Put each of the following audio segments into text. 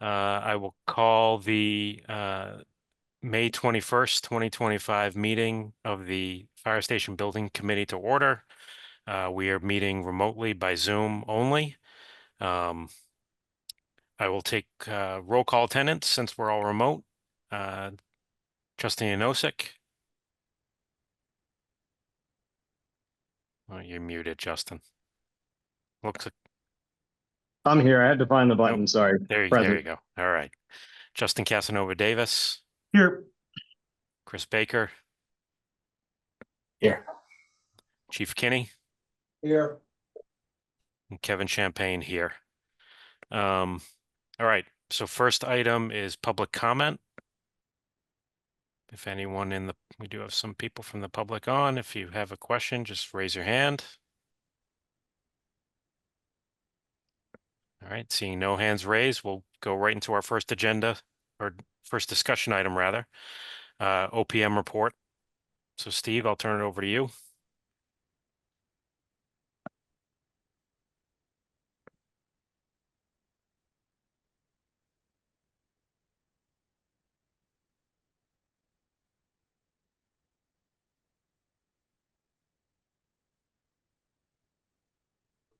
I will call the May 21st, 2025 meeting of the Fire Station Building Committee to order. We are meeting remotely by Zoom only. I will take roll call attendance since we're all remote. Trustee Nosek. Oh, you're muted, Justin. Looks like, I'm here. I had to find the nope. button. Sorry. There you Present. go. All right. Justin Casanova Davis, Here. Chris Baker, Here. Chief Kinney, Here. and Kevin Champagne here. All right. So first item is public comment. If anyone we do have some people from the public on. If you have a question, just raise your hand. All right. Seeing no hands raised, we'll go right into our first agenda or first discussion item rather. OPM report. So Steve, I'll turn it over to you.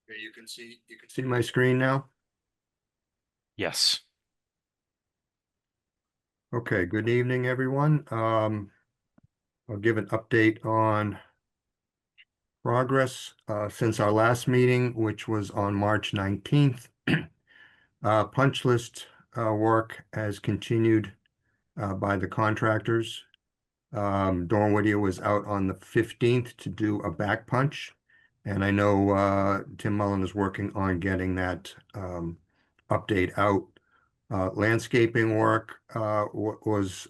Okay, you can see my screen now. Yes. Okay, good evening, everyone. I'll give an update on progress since our last meeting, which was on March 19th. Punch list work has continued by the contractors. Dawn Whittier was out on the 15th to do a back punch. And I know Tim Mullen is working on getting that update out. Landscaping work was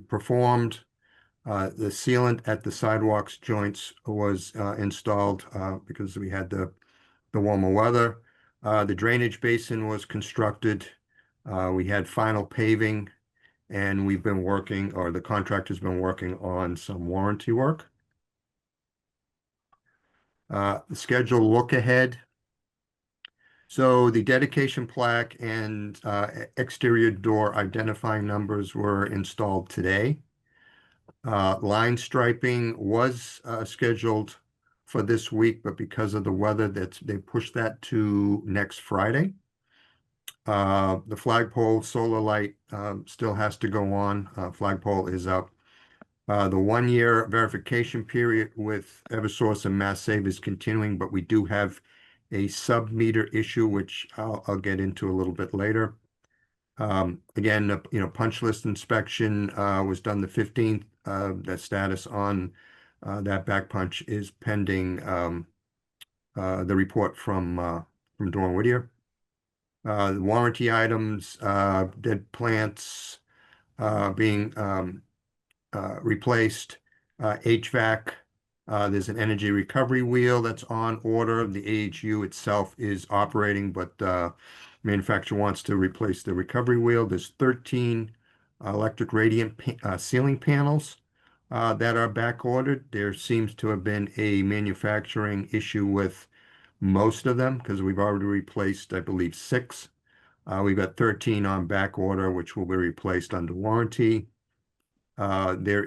performed. The sealant at the sidewalks joints was installed because we had the warmer weather. The drainage basin was constructed. We had final paving, and we've been working, or the contractor's been working on some warranty work. The schedule look ahead. So the dedication plaque and exterior door identifying numbers were installed today. Line striping was scheduled for this week, but because of the weather, they pushed that to next Friday. The flagpole solar light still has to go on. Flagpole is up. The 1-year verification period with Eversource and Mass Save is continuing, but we do have a sub-meter issue, which I'll get into a little bit later. Again, punch list inspection was done the 15th. The status on that back punch is pending the report from Dawn Whittier. The warranty items, dead plants being replaced, HVAC. There's an energy recovery wheel that's on order. The AHU itself is operating, but manufacturer wants to replace the recovery wheel. There's 13 electric radiant ceiling panels that are back ordered. There seems to have been a manufacturing issue with most of them because we've already replaced, I believe, 6. We've got 13 on back order, which will be replaced under warranty. There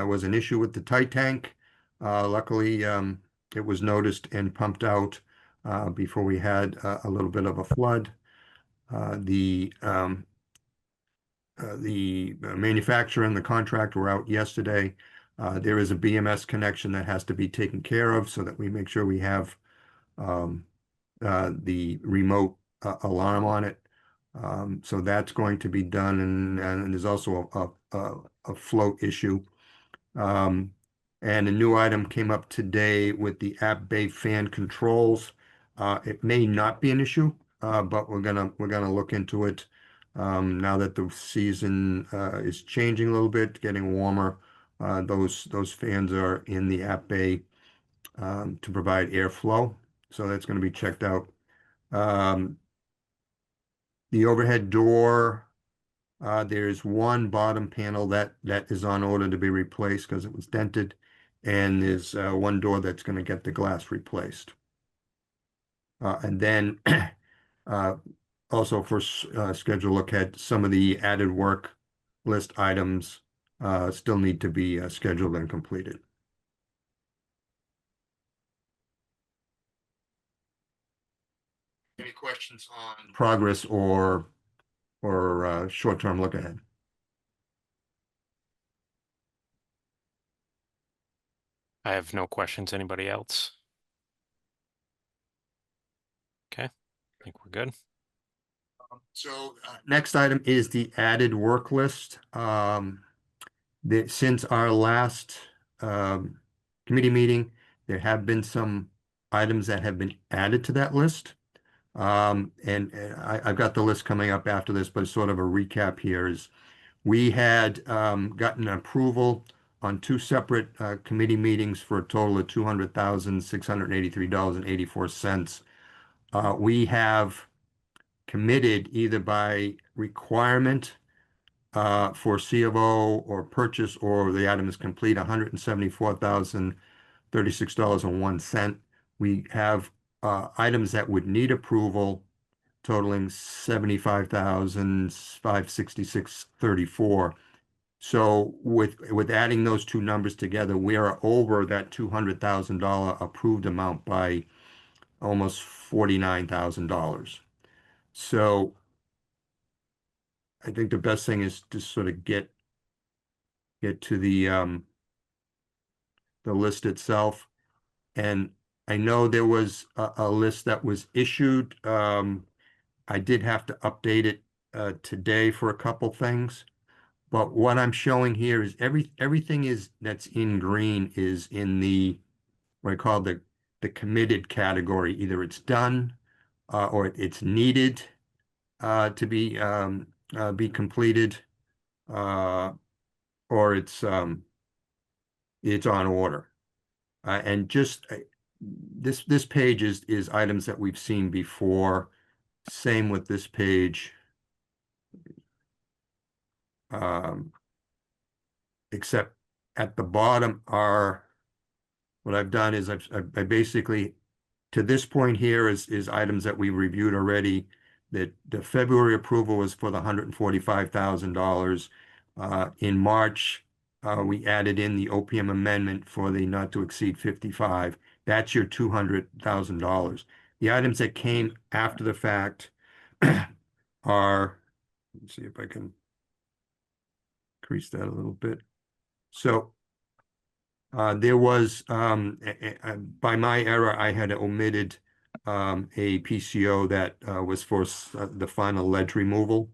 was an issue with the tight tank. Luckily, it was noticed and pumped out before we had a little bit of a flood. The manufacturer and the contractor were out yesterday. There is a BMS connection that has to be taken care of so that we make sure we have the remote alarm on it. So that's going to be done, and there's also a float issue. And a new item came up today with the app bay fan controls. It may not be an issue, but we're gonna look into it. Now that the season is changing a little bit, getting warmer, those fans are in the app bay to provide airflow. So that's going to be checked out. The overhead door, there's one bottom panel that is on order to be replaced because it was dented, and there's one door that's going to get the glass replaced. And then also for schedule look ahead, some of the added work list items still need to be scheduled and completed. Any questions on progress or short-term look ahead? I have no questions. Anybody else? Okay, I think we're good. So next item is the added work list. Since our last committee meeting, there have been some items that have been added to that list. And I've got the list coming up after this, but sort of a recap here is we had gotten approval on two separate committee meetings for a total of $200,683.84. We have committed either by requirement for C of O or purchase or the item is complete, $174,036.01. We have items that would need approval totaling 75,566.34. So with adding those two numbers together, we are over that $200,000 approved amount by almost $49,000. So I think the best thing is to sort of get to the list itself. And I know there was a list that was issued. I did have to update it today for a couple things. But what I'm showing here is everything that's in green is in the what I call the committed category. Either it's done or it's needed to be completed, or it's on order. And just this page is items that we've seen before. Same with this page. Except at the bottom are what I've done is I basically to this point here is items that we reviewed already. That the February approval was for the $145,000. In March, we added in the OPM amendment for the not to exceed 55. That's your $200,000. The items that came after the fact are, let's see if I can increase that a little bit. So there was, by my error, I had omitted a PCO that was for the final ledge removal.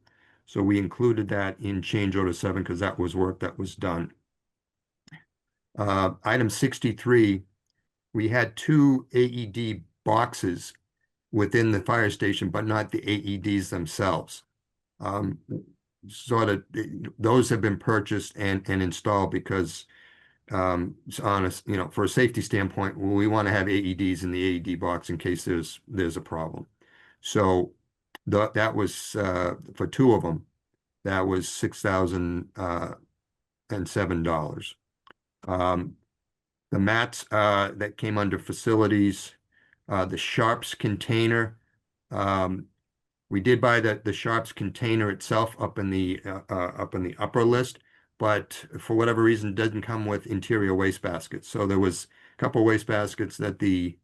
So we included that in change order 7 because that was work that was done. Item 63, we had two AED boxes within the fire station, but not the AEDs themselves. Sort of those have been purchased and installed because it's honest, for a safety standpoint, we want to have AEDs in the AED box in case there's a problem. So that was for two of them, that was $6,007. The mats that came under facilities, the Sharps container. We did buy the Sharps container itself up in the upper list, but for whatever reason doesn't come with interior waste baskets. So there was a couple waste baskets that the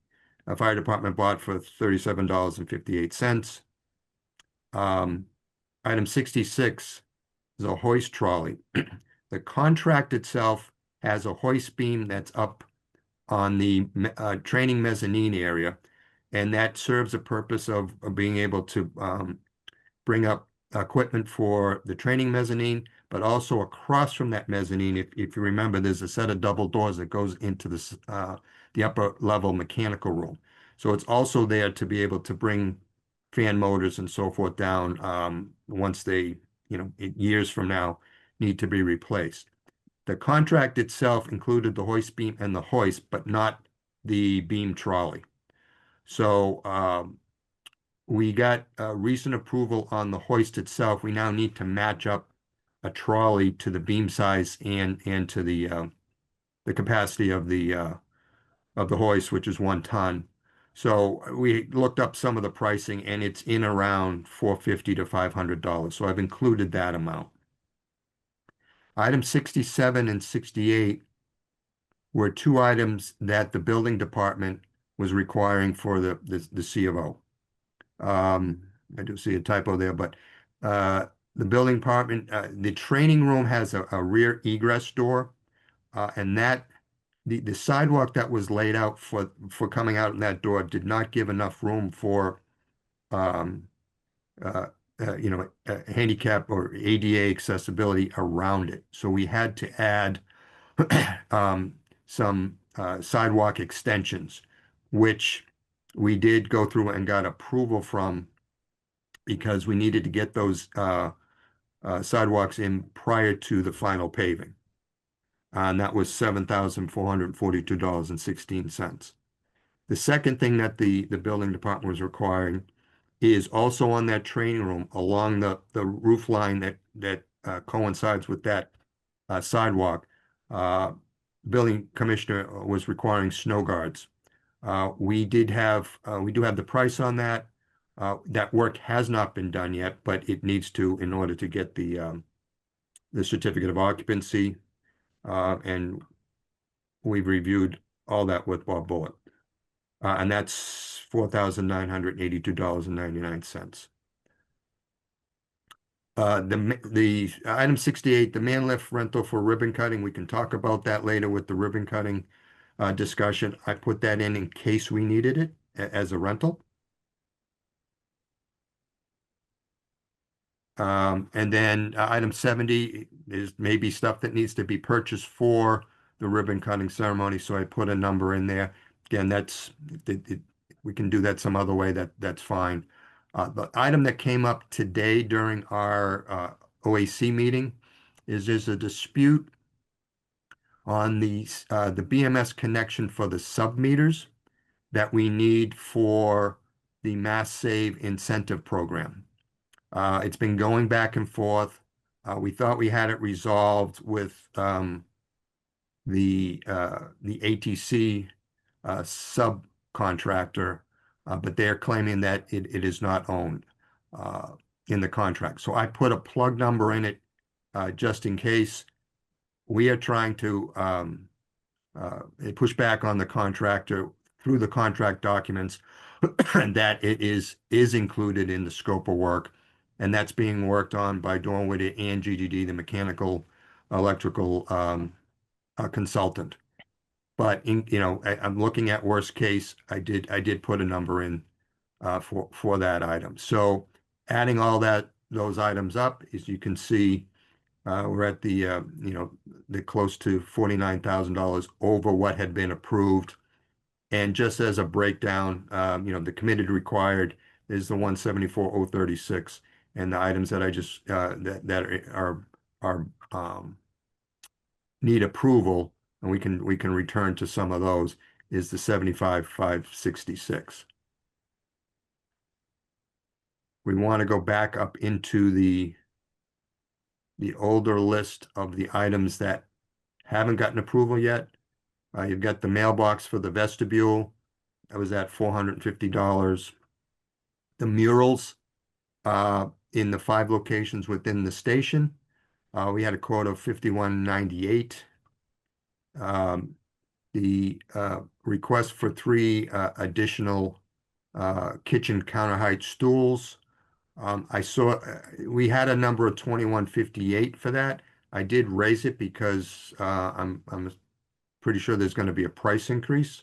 fire department bought for $37.58. Item 66 is a hoist trolley. The contract itself has a hoist beam that's up on the training mezzanine area, and that serves a purpose of being able to bring up equipment for the training mezzanine, but also across from that mezzanine, if you remember, there's a set of double doors that goes into the upper level mechanical room. So it's also there to be able to bring fan motors and so forth down once they, years from now, need to be replaced. The contract itself included the hoist beam and the hoist, but not the beam trolley. So we got recent approval on the hoist itself. We now need to match up a trolley to the beam size and to the capacity of the hoist, which is 1 ton. So we looked up some of the pricing and it's in around $450 to $500. So I've included that amount. Item 67 and 68 were two items that the building department was requiring for the C of O. I do see a typo there, but the building department, the training room has a rear egress door, and that the sidewalk that was laid out for coming out in that door did not give enough room for um, uh, handicap or ADA accessibility around it. So we had to add um, some sidewalk extensions, which we did go through and got approval from because we needed to get those sidewalks in prior to the final paving. And that was $7,442.16. The second thing that the building department was requiring is also on that training room along the roof line that coincides with that sidewalk. Uh, Building commissioner was requiring snow guards. We do have the price on that. That work has not been done yet, but it needs to in order to get the certificate of occupancy. And we've reviewed all that with Bob Bullock. And that's $4,982.99. The item 68, the man lift rental for ribbon cutting. We can talk about that later with the ribbon cutting discussion. I put that in case we needed it as a rental. And then item 70 is maybe stuff that needs to be purchased for the ribbon cutting ceremony. So I put a number in there. Again, we can do that some other way. That's fine. The item that came up today during our OAC meeting is there's a dispute on the BMS connection for the sub meters that we need for the Mass Save incentive program. It's been going back and forth. We thought we had it resolved with the ATC subcontractor, but they're claiming that it is not owned in the contract. So I put a plug number in it just in case. We are trying to push back on the contractor through the contract documents that it is included in the scope of work, and that's being worked on by Dornwitter and GDD, the mechanical electrical consultant. But I'm looking at worst case. I did put a number in for that item. So adding all those items up, as you can see, we're at the close to $49,000 over what had been approved. And just as a breakdown, the committed required is the 174,036, and the items that I just that are need approval, and we can return to some of those, is the 75,566. We want to go back up into the older list of the items that haven't gotten approval yet. You've got the mailbox for the vestibule. That was at $450. The murals in the 5 locations within the station. We had a quote of $51.98. The request for 3 additional kitchen counter height stools. I saw we had a number of 2158 for that. I did raise it because I'm pretty sure there's going to be a price increase.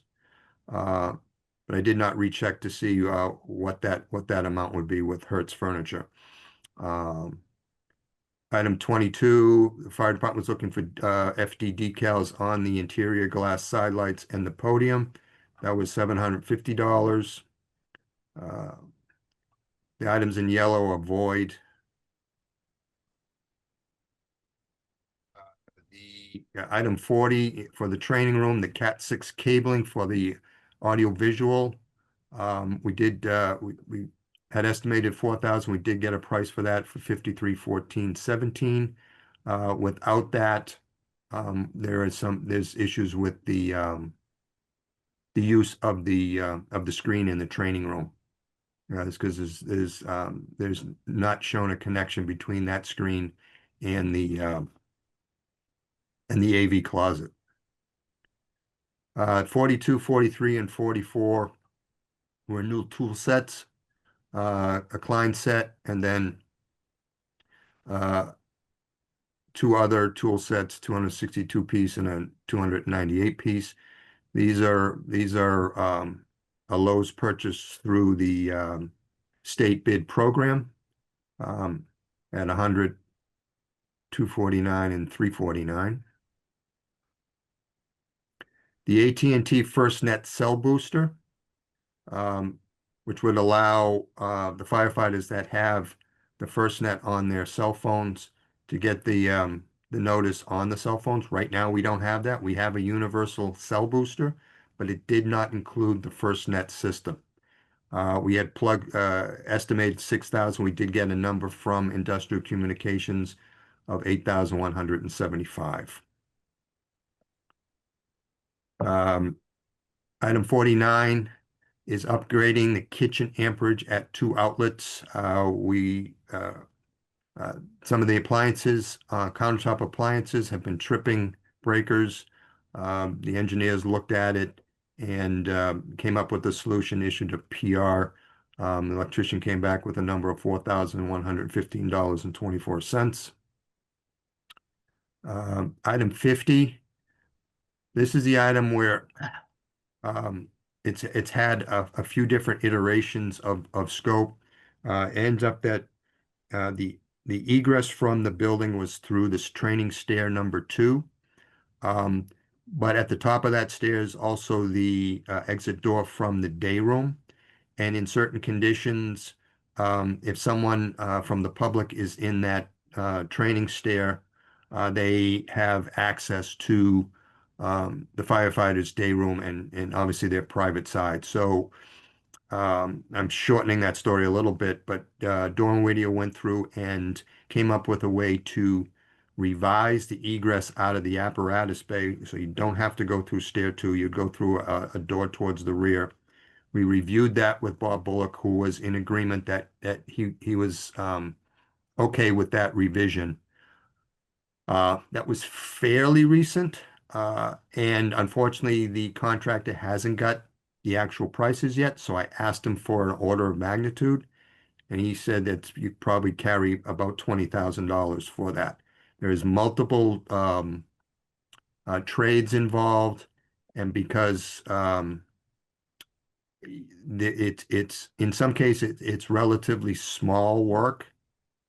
But I did not recheck to see what that amount would be with Hertz Furniture. Item 22, the fire department was looking for FD decals on the interior glass side lights and the podium. That was $750. The items in yellow are void. The item 40 for the training room, the Cat 6 cabling for the audio visual. We had estimated 4,000. We did get a price for that for 5314.17. Without that, there's issues with the the use of the screen in the training room. It's because there's not shown a connection between that screen and the AV closet. 42, 43, and 44 were new tool sets, a Klein set, and then uh, two other tool sets, 262 piece and a 298 piece. These are a Lowe's purchase through the state bid program at 100, 249, and 349. The AT&T FirstNet cell booster, um, which would allow the firefighters that have the FirstNet on their cell phones to get the notice on the cell phones. Right now, we don't have that. We have a universal cell booster, but it did not include the FirstNet system. We had estimated 6,000. We did get a number from Industrial Communications of 8,175. Item 49 is upgrading the kitchen amperage at 2 outlets. Some of the appliances, countertop appliances have been tripping breakers. The engineers looked at it and came up with a solution, issued a PR. The electrician came back with a number of $4,115.24. Item 50, this is the item where um, it's had a few different iterations of scope. Ends up that the egress from the building was through this training stair number 2. But at the top of that stairs, also the exit door from the day room. And in certain conditions, if someone from the public is in that training stair, they have access to the firefighters' day room and obviously their private side. So I'm shortening that story a little bit, but Dawn Whittier went through and came up with a way to revise the egress out of the apparatus bay, so you don't have to go through stair 2. You'd go through a door towards the rear. We reviewed that with Bob Bullock, who was in agreement that he was okay with that revision. That was fairly recent, and unfortunately, the contractor hasn't got the actual prices yet. So I asked him for an order of magnitude, and he said that you probably carry about $20,000 for that. There's multiple trades involved, and because it's in some cases it's relatively small work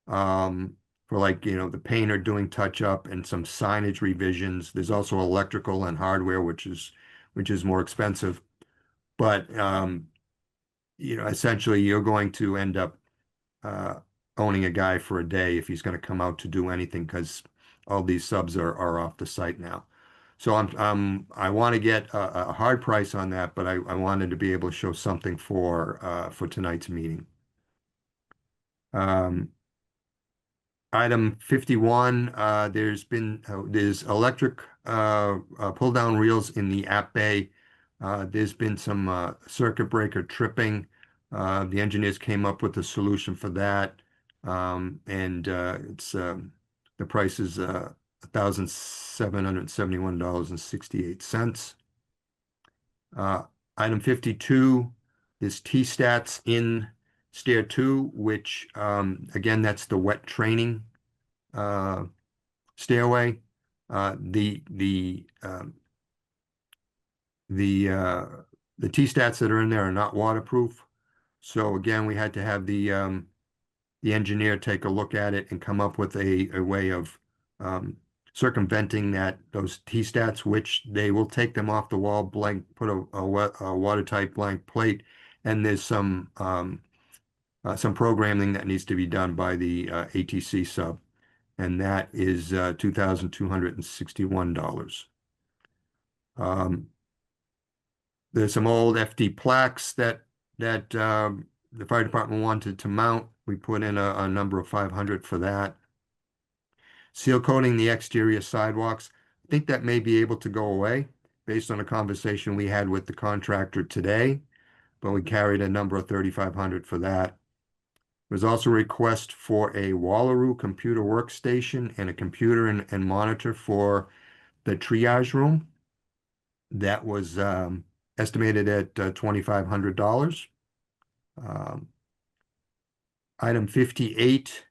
for, like, the painter doing touch up and some signage revisions. There's also electrical and hardware, which is more expensive. But essentially you're going to end up uh, owning a guy for a day if he's going to come out to do anything, because all these subs are off the site now. So I want to get a hard price on that, but I wanted to be able to show something for tonight's meeting. Item 51, there's electric pull down reels in the app bay. There's been some circuit breaker tripping. The engineers came up with a solution for that, and it's the price is $1,771.68. Item 52 is T-stats in stair 2, which again, that's the wet training stairway. The T-stats that are in there are not waterproof. So again, we had to have the engineer take a look at it and come up with a way of circumventing those T-stats, which they will take them off the wall, blank, put a watertight blank plate, and there's some programming that needs to be done by the ATC sub, and that is $2,261. There's some old FD plaques that the fire department wanted to mount. We put in a number of 500 for that. Seal coating the exterior sidewalks. I think that may be able to go away. based on a conversation we had with the contractor today, but we carried a number of 3,500 for that. There's also a request for a Wallaroo computer workstation and a computer and monitor for the triage room. That was estimated at $2,500. Um, Item 58,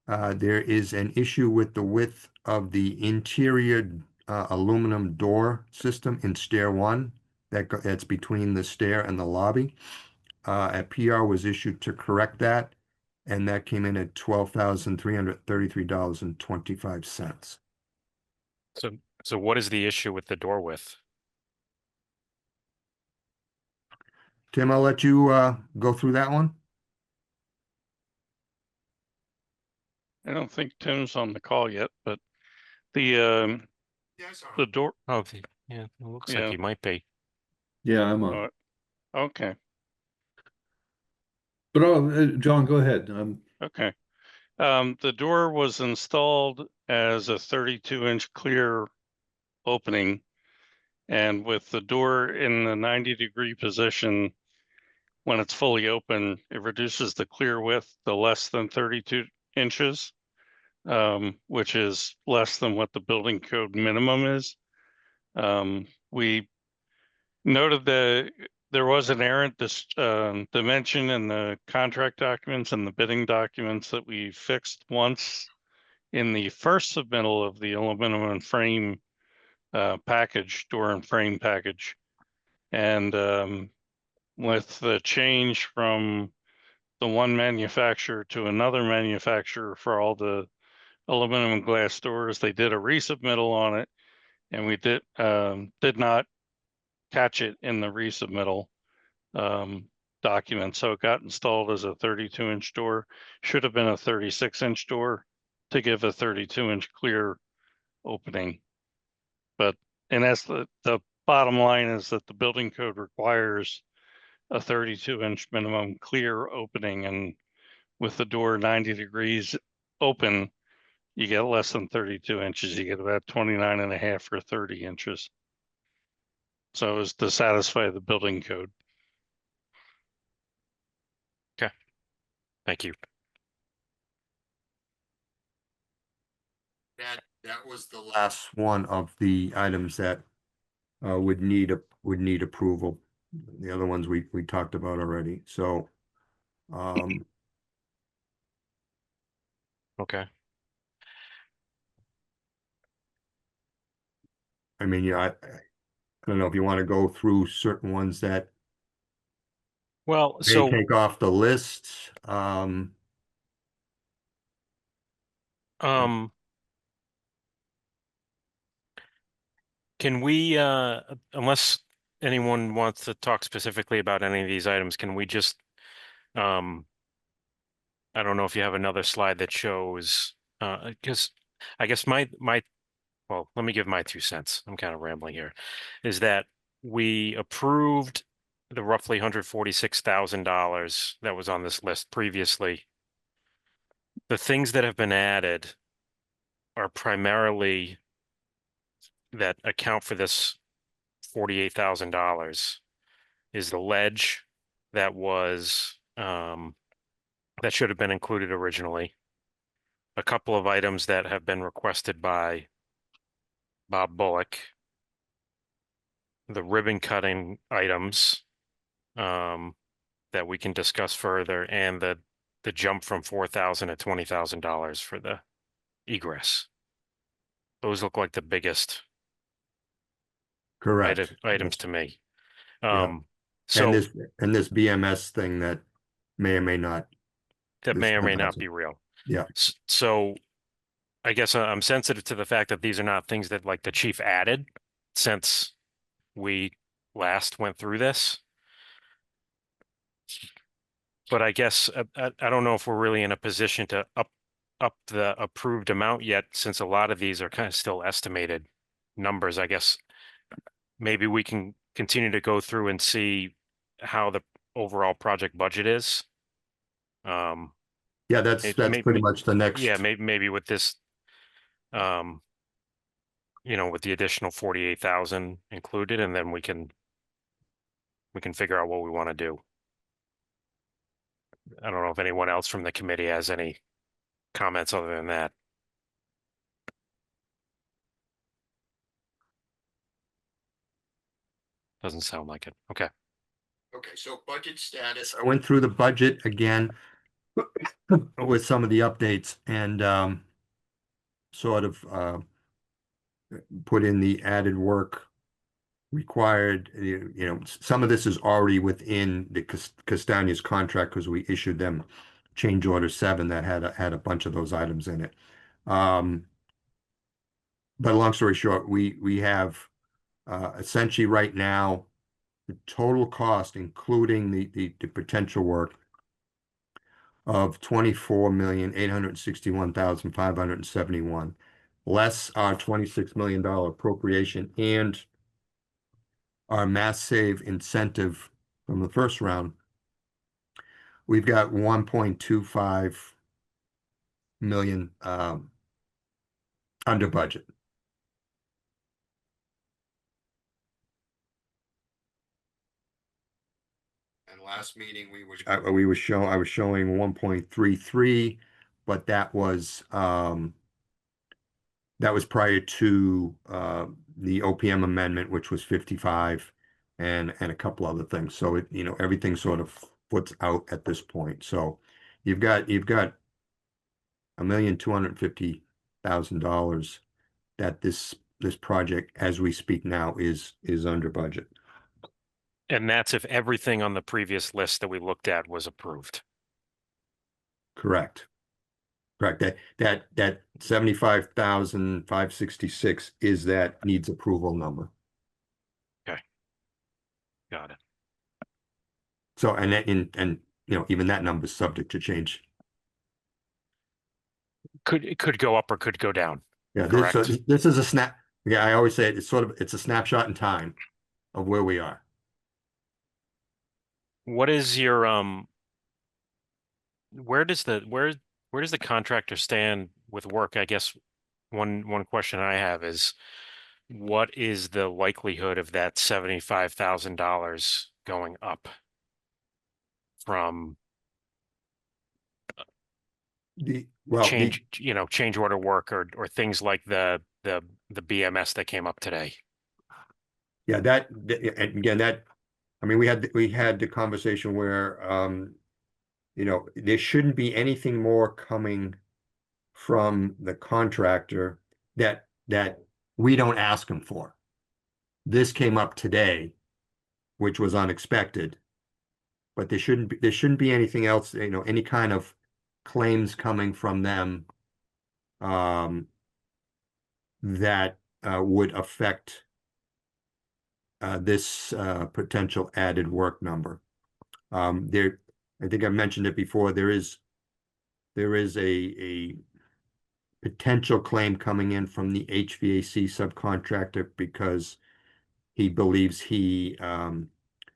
there is an issue with the width of the interior aluminum door system in stair one. That's between the stair and the lobby. A PR was issued to correct that, and that came in at $12,333.25. So, so what is the issue with the door width? Tim, I'll let you go through that one. I don't think Tim's on the call yet, but the the door. Oh, yeah, it looks like Yeah. he might be. Yeah, I'm on. Okay. But John, go ahead. Okay. The door was installed as a 32-inch clear opening, and with the door in the 90-degree position, when it's fully open, it reduces the clear width to less than 32 inches, which is less than what the building code minimum is. We noted that there was an errant dimension in the contract documents and the bidding documents that we fixed once in the first submittal of the aluminum and frame package, door and frame package. And with the change from the one manufacturer to another manufacturer for all the aluminum and glass doors, they did a resubmittal on it, and we did not catch it in the resubmittal document. So it got installed as a 32-inch door, should have been a 36-inch door to give a 32-inch clear opening. But, and that's the bottom line is that the building code requires a 32-inch minimum clear opening. And with the door 90 degrees open, you get less than 32 inches. You get about 29 and a half or 30 inches. So it was to satisfy the building code. Thank you. That was the last one of the items that would need approval. The other ones we talked about already. So Okay. I mean, yeah, I don't know if you want to go through certain ones that Well, may so take off the list. um, can we unless anyone wants to talk specifically about any of these items, can we just I don't know if you have another slide that shows because I guess well, let me give my 2 cents. I'm kind of rambling here. Is that we approved the roughly $146,000 that was on this list previously. The things that have been added are primarily that account for this $48,000 is the ledge that was that should have been included originally. A couple of items that have been requested by Bob Bullock, the ribbon cutting items that we can discuss further, and the jump from $4,000 to $20,000 for the egress. Those look like the biggest Correct. items to me. Yeah. So and this BMS thing that may or may not. that may or may not 7,000. be real. Yeah. So I guess I'm sensitive to the fact that these are not things that like the chief added since we last went through this. But I guess I don't know if we're really in a position to up the approved amount yet, since a lot of these are kind of still estimated numbers. I guess maybe we can continue to go through and see how the overall project budget is. Yeah, that's pretty much the next. Yeah, maybe with this, you know, with the additional 48,000 included, and then we can figure out what we want to do. I don't know if anyone else from the committee has any comments other than that. Doesn't sound like it. Okay. Okay, so budget status. I went through the budget again with some of the updates and sort of put in the added work required. You know, some of this is already within the Castagna's contract because we issued them change order 7 that had a bunch of those items in it. But long story short, we have essentially right now the total cost, including the potential work, of 24,861,571, less our $26 million appropriation and our mass save incentive from the first round. We've got 1.25 million under budget. And last meeting I was showing 1.33, but that was prior to the OPM amendment, which was 55, and a couple other things. So it, you know, everything sort of foots out at this point. So you've got $1,250,000 that this project, as we speak now, is under budget. And that's if everything on the previous list that we looked at was approved. Correct. Correct. That 75,566 is that needs approval number. Okay. Got it. So, and you know, even that number is subject to change. It could go up or could go down. Yeah, Correct. this is a snap. Yeah, I always say it's a snapshot in time of where we are. What is your where does the contractor stand with work? I guess one question I have is what is the likelihood of that $75,000 going up from change order work or things like the BMS that came up today? Yeah, and again, I mean, we had the conversation where you know, there shouldn't be anything more coming from the contractor that we don't ask them for. This came up today, which was unexpected, but there shouldn't be anything else, you know, any kind of claims coming from them that would affect this potential added work number. I think I mentioned it before. There is a potential claim coming in from the HVAC subcontractor because he believes he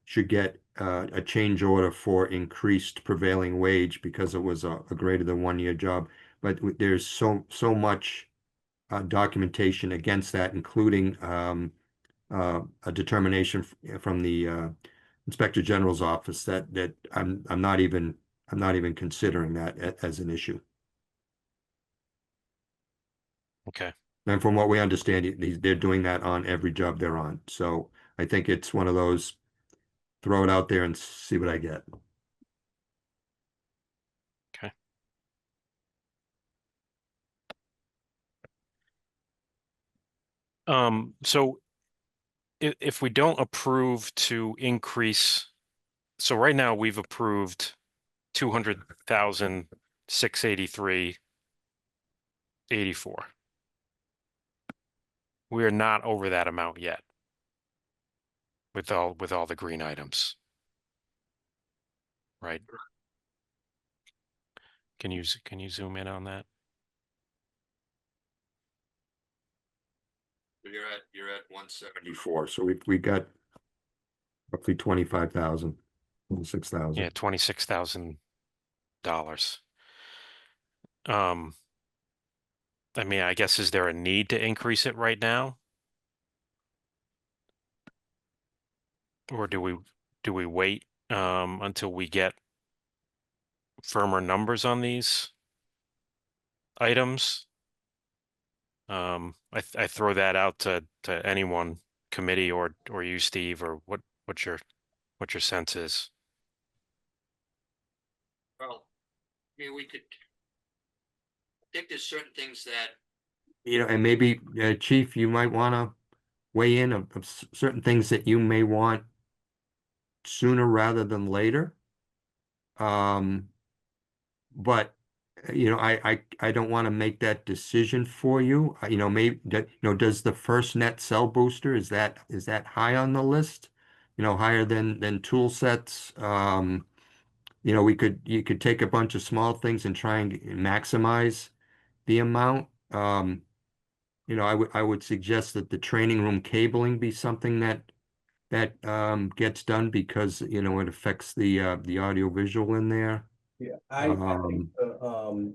should get a change order for increased prevailing wage because it was a greater than 1-year job. But there's so much documentation against that, including a determination from the Inspector General's office that I'm not even considering that as an issue. Okay. And from what we understand, they're doing that on every job they're on. So I think it's one of those, throw it out there and see what I get. Okay. So if we don't approve to increase, so right now we've approved 200,683.84. We are not over that amount yet with all the green items. Right? Can you zoom in on that? You're at 174. So we got roughly 25,000, 26,000. Yeah, $26,000. I mean, I guess, is there a need to increase it right now? Or do we wait until we get firmer numbers on these items? I throw that out to anyone, committee or you, Steve, or what's your sense is? Well, maybe we could, I think there's certain things that, And maybe, Chief, you might want to weigh in of certain things that you may want sooner rather than later. Um, but I don't want to make that decision for you. Maybe does the FirstNet cell booster, is that high on the list? Higher than tool sets. You could take a bunch of small things and try and maximize the amount. I would suggest that the training room cabling be something that gets done because it affects the audio visual in there. Yeah, I think Um,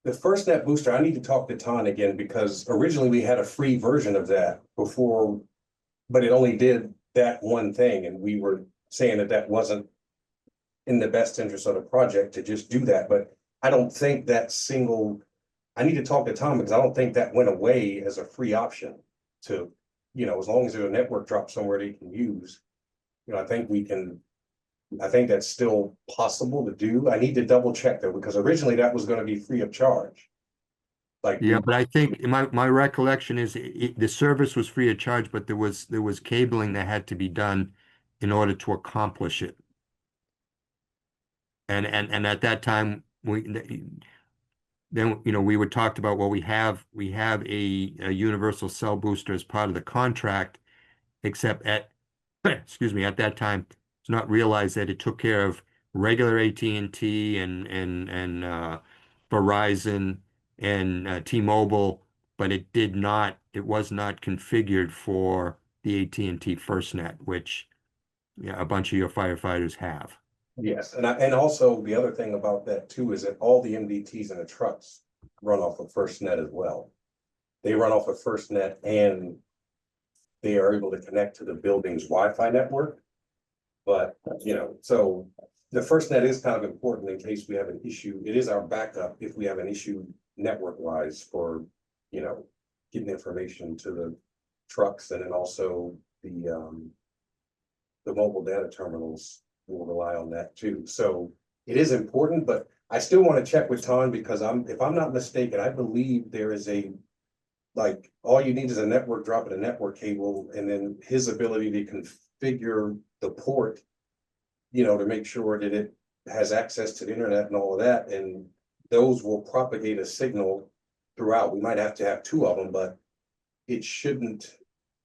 the FirstNet booster, I need to talk to Ton again because originally we had a free version of that before, but it only did that one thing, and we were saying that that wasn't in the best interest of the project to just do that. But I don't think that single. I need to talk to Tom because I don't think that went away as a free option to, as long as there's a network drop somewhere they can use. I think we can. I think that's still possible to do. I need to double check though, because originally that was going to be free of charge. Like yeah, but I think my recollection is the service was free of charge, but there was cabling that had to be done in order to accomplish it. And at that time we were talked about, well, we have a universal cell booster as part of the contract, except excuse me, at that time it's not realized that it took care of regular AT&T and Verizon and T-Mobile, but it was not configured for the AT&T FirstNet, which a bunch of your firefighters have. yes, and also the other thing about that too is that all the MDTs in the trucks run off of FirstNet as well. They run off of FirstNet and they are able to connect to the building's Wi-Fi network. But so the FirstNet is kind of important in case we have an issue. It is our backup if we have an issue network-wise for getting information to the trucks, and then also the mobile data terminals will rely on that too. So it is important, but I still want to check with Ton because if I'm not mistaken, I believe there is like all you need is a network drop and a network cable, and then his ability to configure the port, to make sure that it has access to the internet and all of that, and those will propagate a signal throughout. We might have to have two of them, but it shouldn't.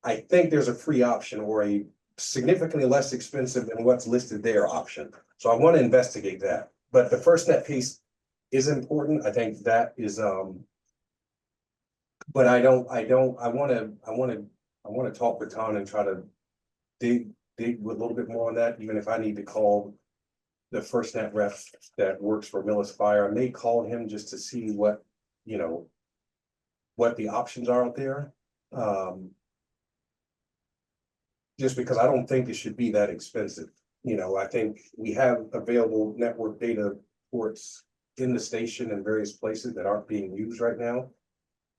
I think there's a free option or a significantly less expensive than what's listed there option. So I want to investigate that. But the FirstNet piece is important. I think that is but I want to talk with Tom and try to dig a little bit more on that, even if I need to call the FirstNet rep that works for Millis Fire. I may call him just to see what the options are out there. Just because I don't think it should be that expensive. I think we have available network data ports in the station in various places that aren't being used right now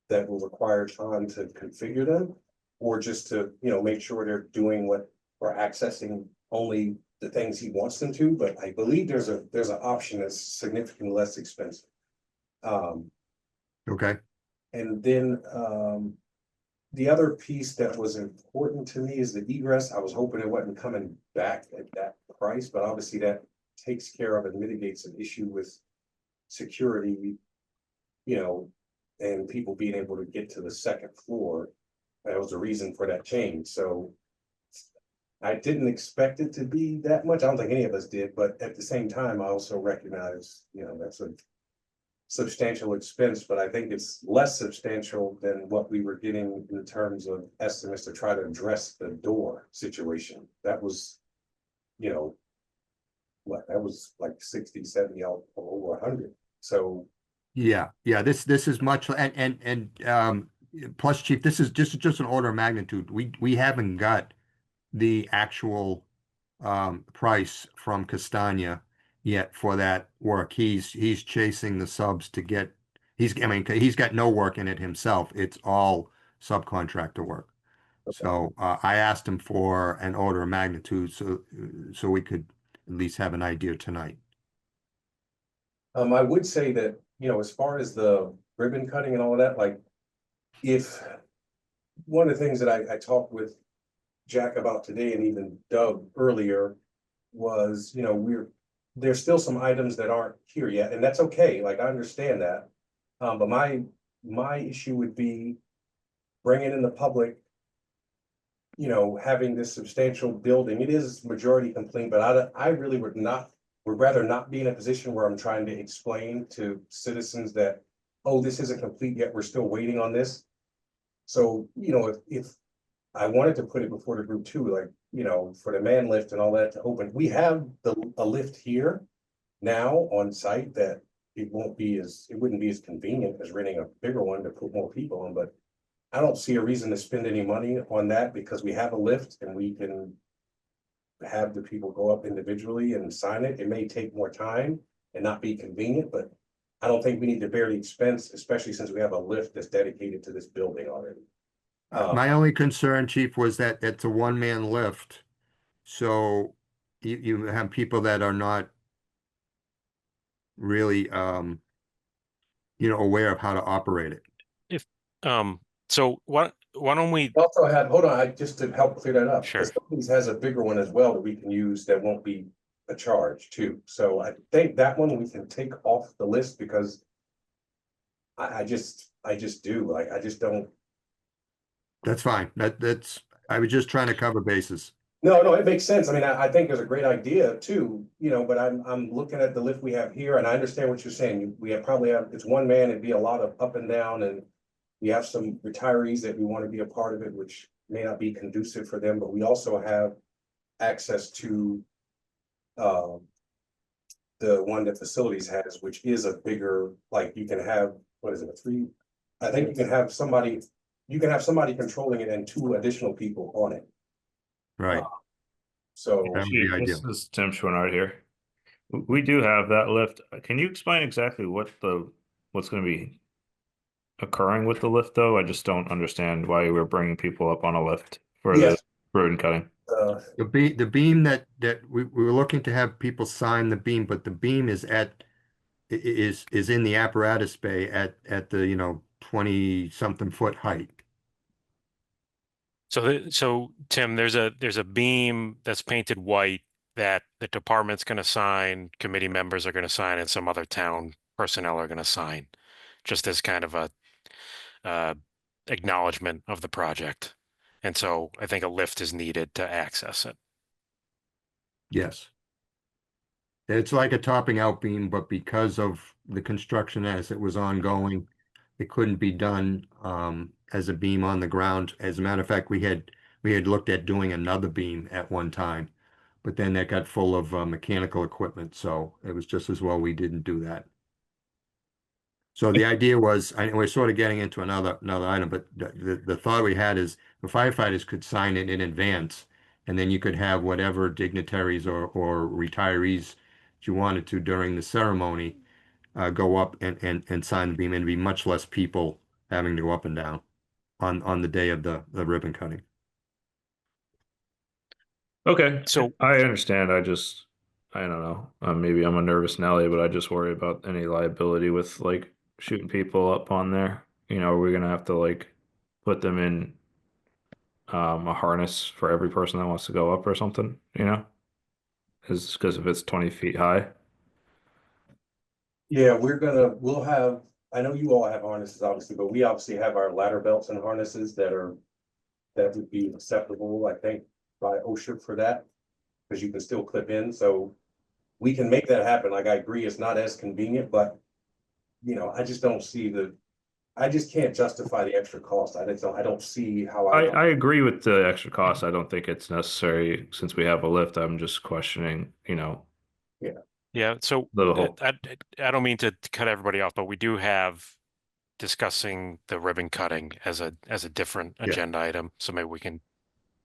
that will require time to configure them, or just to, make sure they're doing what or accessing only the things he wants them to. But I believe there's an option that's significantly less expensive. Okay. And then the other piece that was important to me is the egress. I was hoping it wasn't coming back at that price, but obviously that takes care of and mitigates an issue with security, and people being able to get to the second floor. That was the reason for that change. So I didn't expect it to be that much. I don't think any of us did, but at the same time, I also recognize, that's a substantial expense, but I think it's less substantial than what we were getting in terms of estimates to try to address the door situation. That was, that was like 60, 70 out over 100. So Yeah, this is much, and plus, Chief, this is just an order of magnitude. We haven't got the actual price from Castagna yet for that work. He's chasing the subs to get, I mean, he's got no work in it himself. It's all subcontractor work. So I asked him for an order of magnitude so we could at least have an idea tonight. I would say that, you know, as far as the ribbon cutting and all of that, like, if one of the things that I talked with Jack about today and even Doug earlier was, you know, there's still some items that aren't here yet, and that's okay. Like, I understand that. But my issue would be bringing in the public, you know, having this substantial building. It is majority complete, but I really would rather not be in a position where I'm trying to explain to citizens that, oh, this isn't complete yet, we're still waiting on this. So, you know, if I wanted to put it before the group too, like, you know, for the man lift and all that to open, we have a lift here now on site that it wouldn't be as convenient as renting a bigger one to put more people on, but I don't see a reason to spend any money on that because we have a lift and we can have the people go up individually and sign it. It may take more time and not be convenient, but I don't think we need to bear the expense, especially since we have a lift that's dedicated to this building already. My only concern, Chief, was that it's a one-man lift. So you have people that are not really, aware of how to operate it. If, so why don't we, Also have, hold on, just to help clear that up. Sure. Facilities has a bigger one as well that we can use that won't be a charge too. So I think that one we can take off the list because I just do, like, I just don't. That's fine. I was just trying to cover bases. No, it makes sense. I mean, I think there's a great idea too, you know, but I'm looking at the lift we have here and I understand what you're saying. We probably have, it's one man, it'd be a lot of up and down and we have some retirees that we want to be a part of it, which may not be conducive for them, but we also have access to the one that facilities has, which is a bigger, like you can have, what is it, I think you can have somebody controlling it and 2 additional people on it. Right. So That would Chief, be this ideal. is Tim Schwannart here. We do have that lift. Can you explain exactly what's going to be occurring with the lift, though? I just don't understand why we're bringing people up on a lift for yes, the road and cutting. The beam that we were looking to have people sign the beam, but the beam is in the apparatus bay at the 20-something foot height. so Tim, there's a beam that's painted white that the department's going to sign, committee members are going to sign, and some other town personnel are going to sign, just as kind of a acknowledgement of the project. And so I think a lift is needed to access it. Yes. It's like a topping out beam, but because of the construction as it was ongoing, it couldn't be done as a beam on the ground. As a matter of fact, we had looked at doing another beam at one time, but then that got full of mechanical equipment, so it was just as well we didn't do that. So the idea was, we're sort of getting into another item, but the thought we had is the firefighters could sign it in advance, and then you could have whatever dignitaries or retirees you wanted to during the ceremony go up and sign the beam, and be much less people having to go up and down on the day of the ribbon cutting. Okay, So I understand. I don't know. Maybe I'm a nervous Nelly, but I just worry about any liability with like shooting people up on there. Are we gonna have to like put them in a harness for every person that wants to go up or something? Is because if it's 20 feet high. yeah, we'll have, I know you all have harnesses obviously, but we obviously have our ladder belts and harnesses that would be acceptable, I think, by OSHA for that. Because you can still clip in, so we can make that happen. Like, I agree, it's not as convenient, but I just don't see I just can't justify the extra cost. I don't see how I agree with the extra cost. I don't think it's necessary since we have a lift. I'm just questioning, yeah, so the whole. I don't mean to cut everybody off, but we do have discussing the ribbon cutting as a different Yeah. agenda item. So maybe we can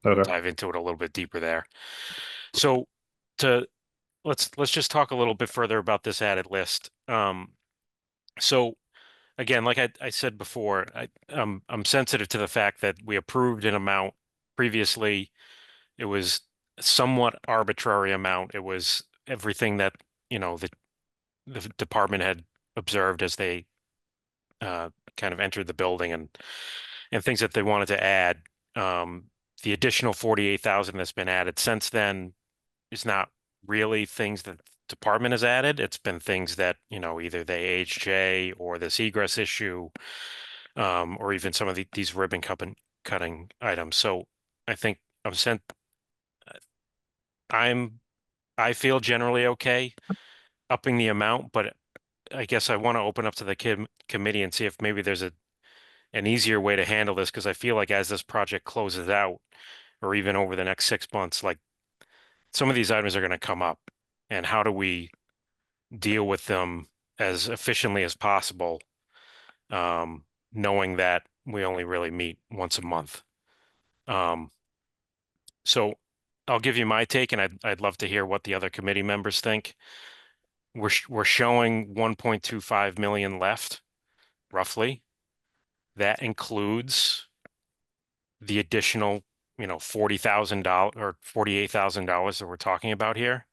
Okay. dive into it a little bit deeper there. So to let's just talk a little bit further about this added list. So again, like I said before, I'm sensitive to the fact that we approved an amount previously. It was a somewhat arbitrary amount. It was everything that, the department had observed as they kind of entered the building and things that they wanted to add. Um, the additional 48,000 that's been added since then is not really things that the department has added. It's been things that, either the AHJ or this egress issue, or even some of these ribbon cutting items. So I think I'm sent. I'm I feel generally okay upping the amount, but I guess I want to open up to the committee and see if maybe there's an easier way to handle this, because I feel like as this project closes out, or even over the next 6 months, like some of these items are going to come up, and how do we deal with them as efficiently as possible, knowing that we only really meet once a month. So I'll give you my take, and I'd love to hear what the other committee members think. We're showing 1.25 million left, roughly. That includes the additional, $40,000 or $48,000 that we're talking about here.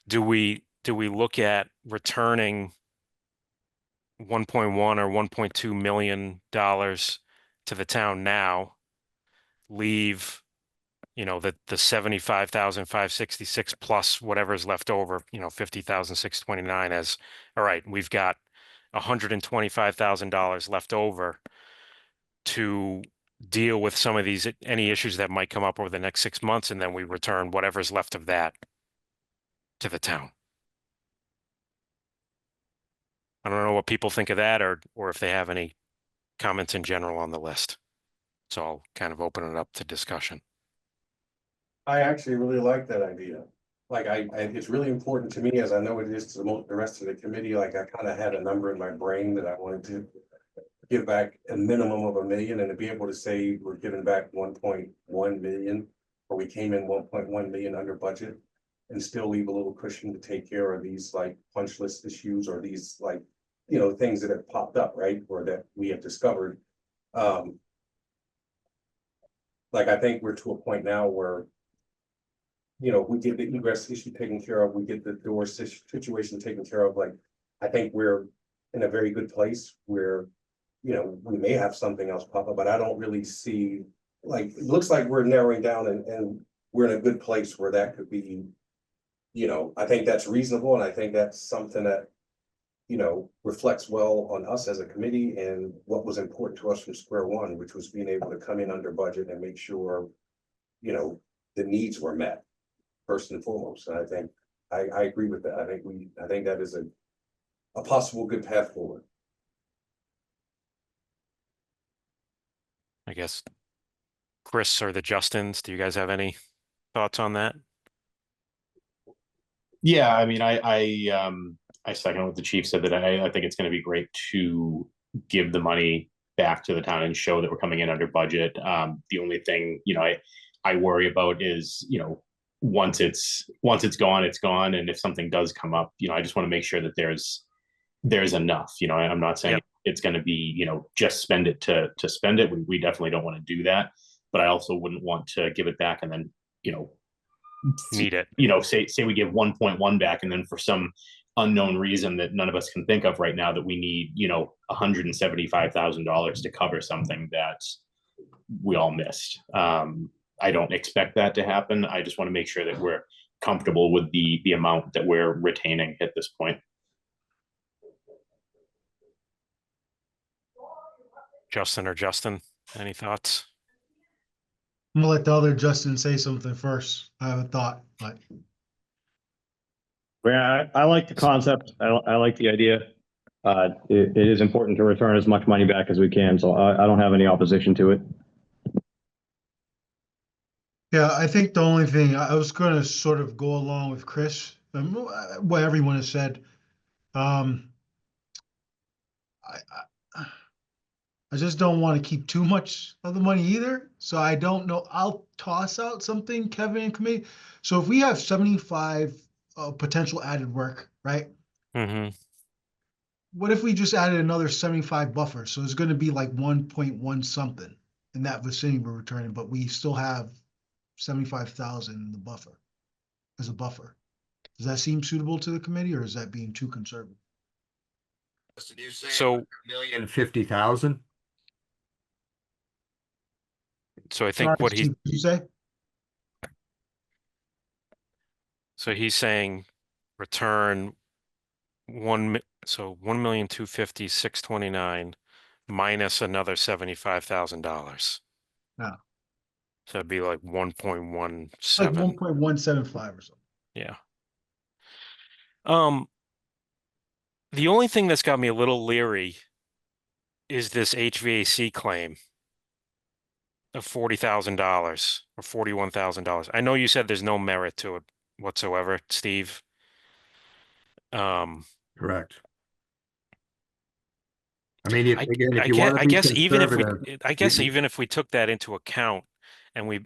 Do we look at returning 1.1 or 1.2 million dollars to the town now, leave, the 75,566 plus whatever's left over, 50,629 as, all right, we've got $125,000 left over to deal with some of any issues that might come up over the next 6 months, and then we return whatever's left of that to the town. I don't know what people think of that, or if they have any comments in general on the list. So I'll kind of open it up to discussion. I actually really like that idea. Like it's really important to me, as I know it is to the rest of the committee. Like I kind of had a number in my brain that I wanted to give back a minimum of $1 million, and to be able to say we're giving back 1.1 million, or we came in 1.1 million under budget, and still leave a little cushion to take care of these like punch list issues, or these like, things that have popped up, right? Or that we have discovered. Like I think we're to a point now where, we get the egress issue taken care of, we get the door situation taken care of. Like, I think we're in a very good place where, we may have something else pop up, but I don't really see, like, it looks like we're narrowing down, and we're in a good place where that could be, I think that's reasonable, and I think that's something that, reflects well on us as a committee and what was important to us from square one, which was being able to come in under budget and make sure, the needs were met first and foremost. And I think I agree with that. I think that is a possible good path forward. I guess Chris or the Justins, do you guys have any thoughts on that? Yeah, I mean, I second what the chief said, that I think it's going to be great to give the money back to the town and show that we're coming in under budget. The only thing, I worry about is, once it's gone, it's gone. And if something does come up, I just want to make sure that there's enough. I'm not saying Yep. it's going to be, just spend it to spend it. We definitely don't want to do that. But I also wouldn't want to give it back and then, Need it. say we give 1.1 back, and then for some unknown reason that none of us can think of right now, that we need, $175,000 to cover something that we all missed. I don't expect that to happen. I just want to make sure that we're comfortable with the amount that we're retaining at this point. Justin or Justin, any thoughts? I'm gonna let the other Justin say something first. I have a thought, but Yeah, I like the concept. I like the idea. It is important to return as much money back as we can, so I don't have any opposition to it. yeah, I think the only thing I was gonna sort of go along with Chris, what everyone has said. I, I just don't want to keep too much of the money either. So I don't know. I'll toss out something, Kevin and committee. So if we have 75 potential added work, right? Mm-hmm. What if we just added another 75 buffer? So it's going to be like 1.1 something in that vicinity we're returning, but we still have 75,000 in the buffer as a buffer. Does that seem suitable to the committee, or is that being too conservative? So, $1,050,000. so I Sorry, think what Chief, did you say? so he's saying return so 1,250,629 minus another $75,000. No, So it'd be like like 1.17. 1.175 or something. Yeah. The only thing that's got me a little leery is this HVAC claim of $40,000 or $41,000. I know you said there's no merit to it whatsoever, Steve. Correct. I mean, if, I again, if I you guess want to I be guess even if we conservative, I guess even if we took that into account and we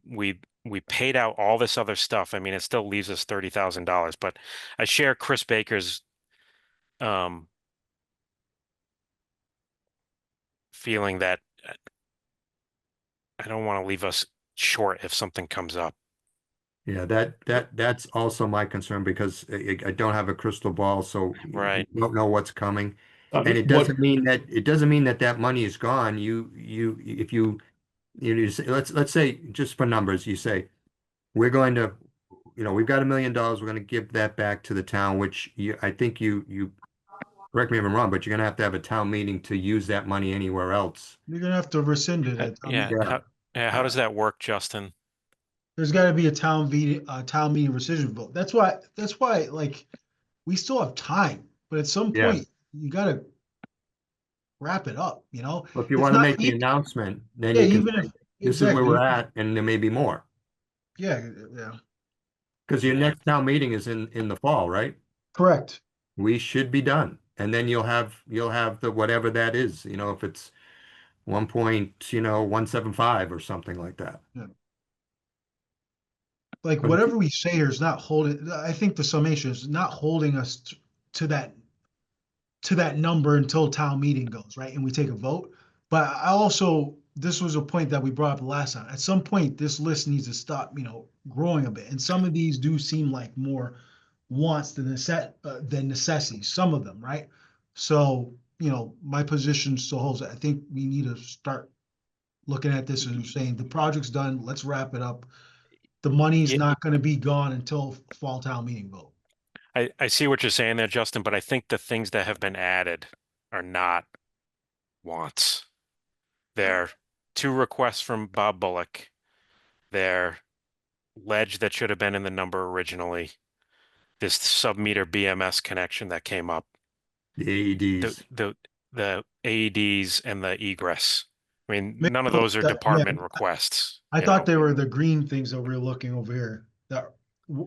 paid out all this other stuff, I mean, it still leaves us $30,000. But I share Chris Baker's um feeling that I don't want to leave us short if something comes up. yeah, that's also my concern because I don't have a crystal ball, so you Right. don't know what's coming. And it What doesn't mean that that money is gone. If you say, let's say just for numbers, you say we're going to, we've got $1 million. We're going to give that back to the town, which I think you correct me if I'm wrong, but you're going to have a town meeting to use that money anywhere else. You're gonna have to rescind it at Yeah. Yeah. How does that work, Justin? there's got to be a town meeting rescission vote. That's why like we still have time, but at some Yeah. point you got to wrap it up. Well, if you It's want to not make the announcement, then yeah, you can even if say, this is where exactly we're at, and there may be more. yeah, yeah, Because your Yeah. next town meeting is in the fall, right? correct. We should be done. And then you'll have the whatever that is, if it's 1.175 or something like that. Yeah. Like But whatever we say here is not holding. I think the summation is not holding us to that to that number until town meeting goes, right? And we take a vote. But I also, this was a point that we brought up last time. At some point, this list needs to stop, growing a bit. And some of these do seem like more wants than necessities, some of them, right? So, my position still holds. I think we need to start looking at this and saying the project's done, let's wrap it up. The money's Yeah, not gonna be gone until fall town meeting vote. I see what you're saying there, Justin, but I think the things that have been added are not wants. They're two requests from Bob Bullock. They're ledge that should have been in the number originally. This sub-meter BMS connection that came up. the AEDs. The AEDs and the egress. I mean, Maybe none of those are yeah, department requests, I thought they were the green things that we were looking over here that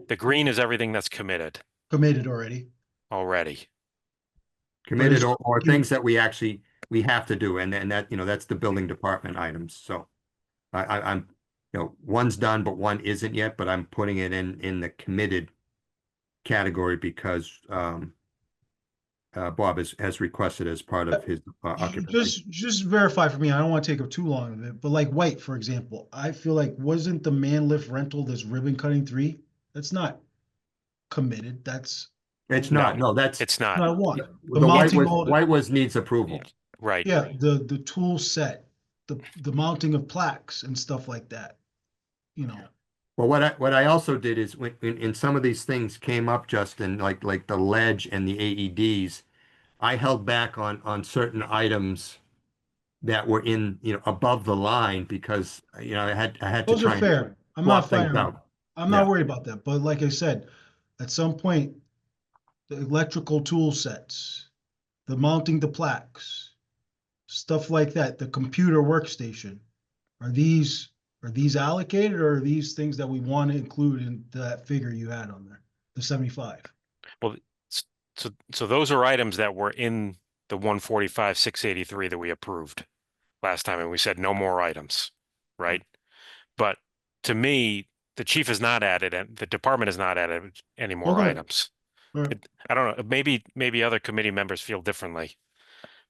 The green is everything that's committed committed already. already. Committed or things that we have to do. And that, that's the building department items. So I'm, one's done, but one isn't yet, but I'm putting it in the committed category because Bob has requested as part of his occupancy. Just verify for me. I don't want to take up too long of it, but like White, for example, I feel like wasn't the man lift rental this ribbon cutting 3? That's not committed. That's It's No, not, no, that's, it's not. not one. The the mounting all white was needs approval. Right. yeah, the tool set, the mounting of plaques and stuff like that. Well, what I also did is when in some of these things came up, Justin, like the ledge and the AEDs, I held back on certain items that were above the line because I had to Those are try and fair. I'm not swap things fighting. out. I'm Yeah. not worried about that. But like I said, at some point, the electrical tool sets, the mounting the plaques, stuff like that, the computer workstation, are these are these allocated or are these things that we want to include in that figure you had on there, the 75? Well, so those are items that were in the 145, 683 that we approved. last time, and we said no more items, right? But to me, the chief has not added, and the department has not added any more Okay. items. All right. I don't know, maybe other committee members feel differently.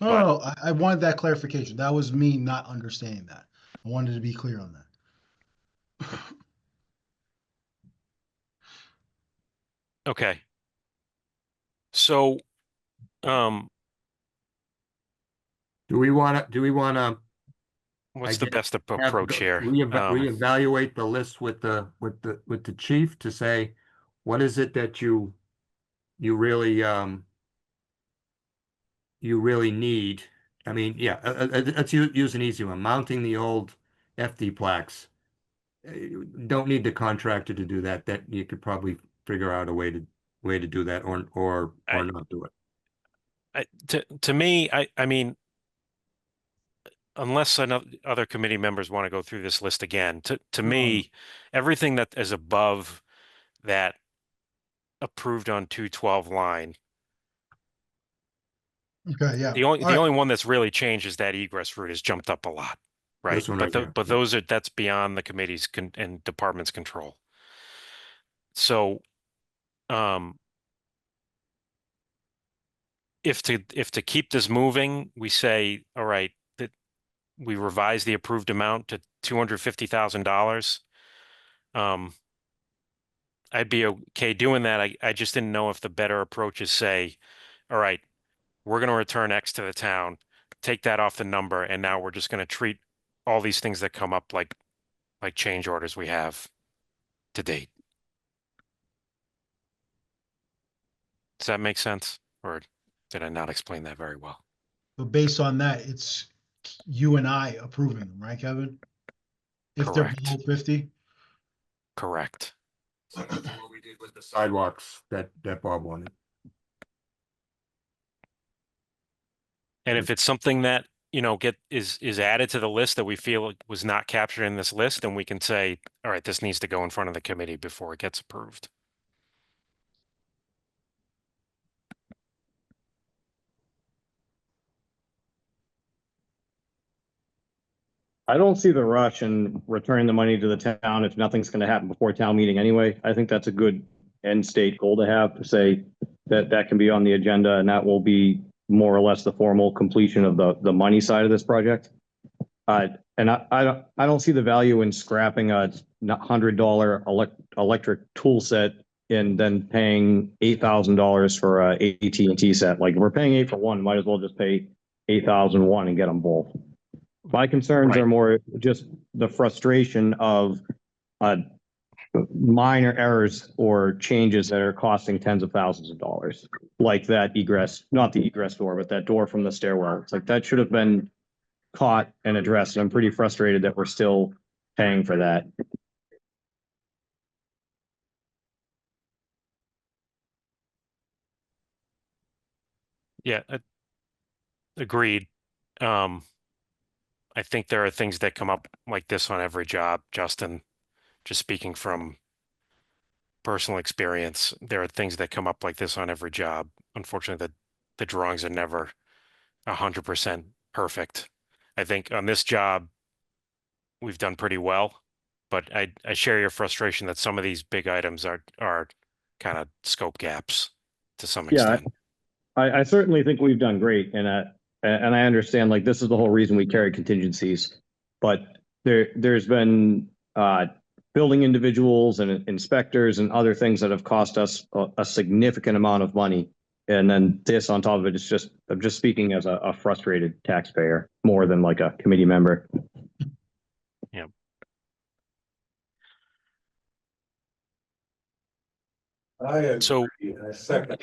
No, But no, no, I wanted that clarification. That was me not understanding that. I wanted to be clear on that. okay. So, um, Do we wanna, I what's the guess, best have, approach here? reevaluate the list with the chief to say, what is it that you really, you really need? I mean, yeah, let's use an easy one, mounting the old FD plaques. You don't need the contractor to do that. That you could probably figure out a way to do that, or I, not do it. to me, I mean, unless other committee members want to go through this list again, to No, no. me, everything that is above that approved on 212 line, Okay, yeah. the All right. only one that's really changed is that egress route has jumped up a lot, right? This one But right here. but that's beyond the committee's and department's control. So, um, if to keep this moving, we say, all right, that we revise the approved amount to $250,000. I'd be okay doing that. I just didn't know if the better approach is say, all right, we're going to return X to the town, take that off the number, and now we're just going to treat all these things that come up like change orders we have to date. Does that make sense? Or did I not explain that very well? But based on that, it's you and I approving them, right, Kevin? If they're below Correct. 50. Correct. What we did with the sidewalks that Bob wanted. And if it's something that, is added to the list that we feel was not captured in this list, then we can say, all right, this needs to go in front of the committee before it gets approved. I don't see the rush in returning the money to the town if nothing's going to happen before town meeting anyway. I think that's a good end state goal to have, to say that that can be on the agenda and that will be more or less the formal completion of the money side of this project. And I don't see the value in scrapping a $100 electric tool set and then paying $8,000 for a AT&T set. Like, if we're paying 8 for one, might as well just pay 8,001 and get them both. My concerns Right. are more just the frustration of minor errors or changes that are costing tens of thousands of dollars, like that egress, not the egress door, but that door from the stairwell. It's like that should have been caught and addressed. And I'm pretty frustrated that we're still paying for that. Yeah, agreed. I think there are things that come up like this on every job, Justin. Just speaking from personal experience, there are things that come up like this on every job. Unfortunately, the drawings are never 100% perfect. I think on this job, we've done pretty well, but I share your frustration that some of these big items are kind of scope gaps to some Yeah, extent. I certainly think we've done great, and I understand, like, this is the whole reason we carry contingencies, but there's been building individuals and inspectors and other things that have cost us a significant amount of money, and then this on top of it is just, I'm just speaking as a frustrated taxpayer more than like a committee member. Yeah. I agree. So I second.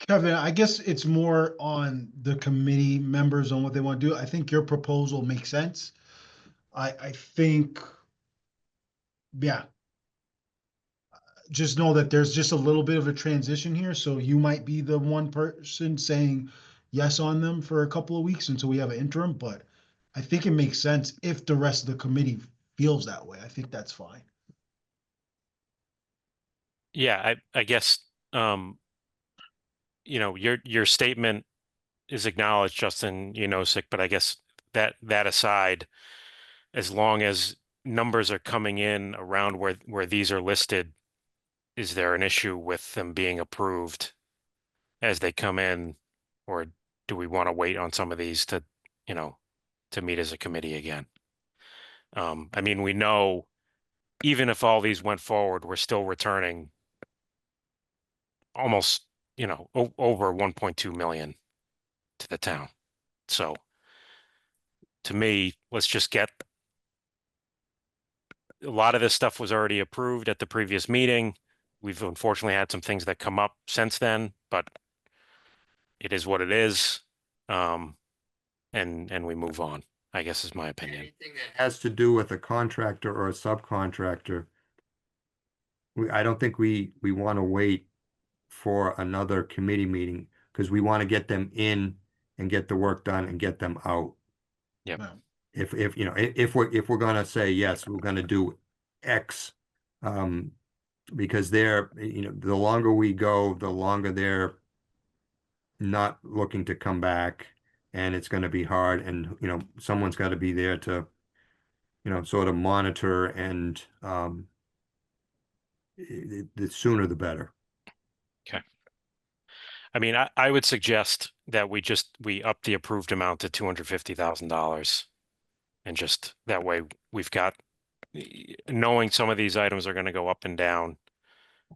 Kevin, I guess it's more on the committee members on what they want to do. I think your proposal makes sense. I think, yeah. Just know that there's just a little bit of a transition here, so you might be the one person saying yes on them for a couple of weeks until we have an interim, but I think it makes sense if the rest of the committee feels that way. I think that's fine. yeah, I guess your statement is acknowledged, Justin, sick, but I guess that aside, as long as numbers are coming in around where these are listed, is there an issue with them being approved as they come in? Or do we want to wait on some of these to meet as a committee again? I mean, we know even if all these went forward, we're still returning almost, over 1.2 million to the town. So to me, let's just get, a lot of this stuff was already approved at the previous meeting. We've unfortunately had some things that come up since then, but it is what it is. And we move on, I guess is my opinion. Anything that Has to do with a contractor or a subcontractor. I don't think we want to wait for another committee meeting because we want to get them in and get the work done and get them out. Yep. No. If if we're gonna say yes, we're gonna do X, because they're, the longer we go, the longer they're not looking to come back, and it's going to be hard, and someone's got to be there to sort of monitor, and the sooner the better. Okay. I mean, I would suggest that we up the approved amount to $250,000, and just that way we've got, knowing some of these items are going to go up and down,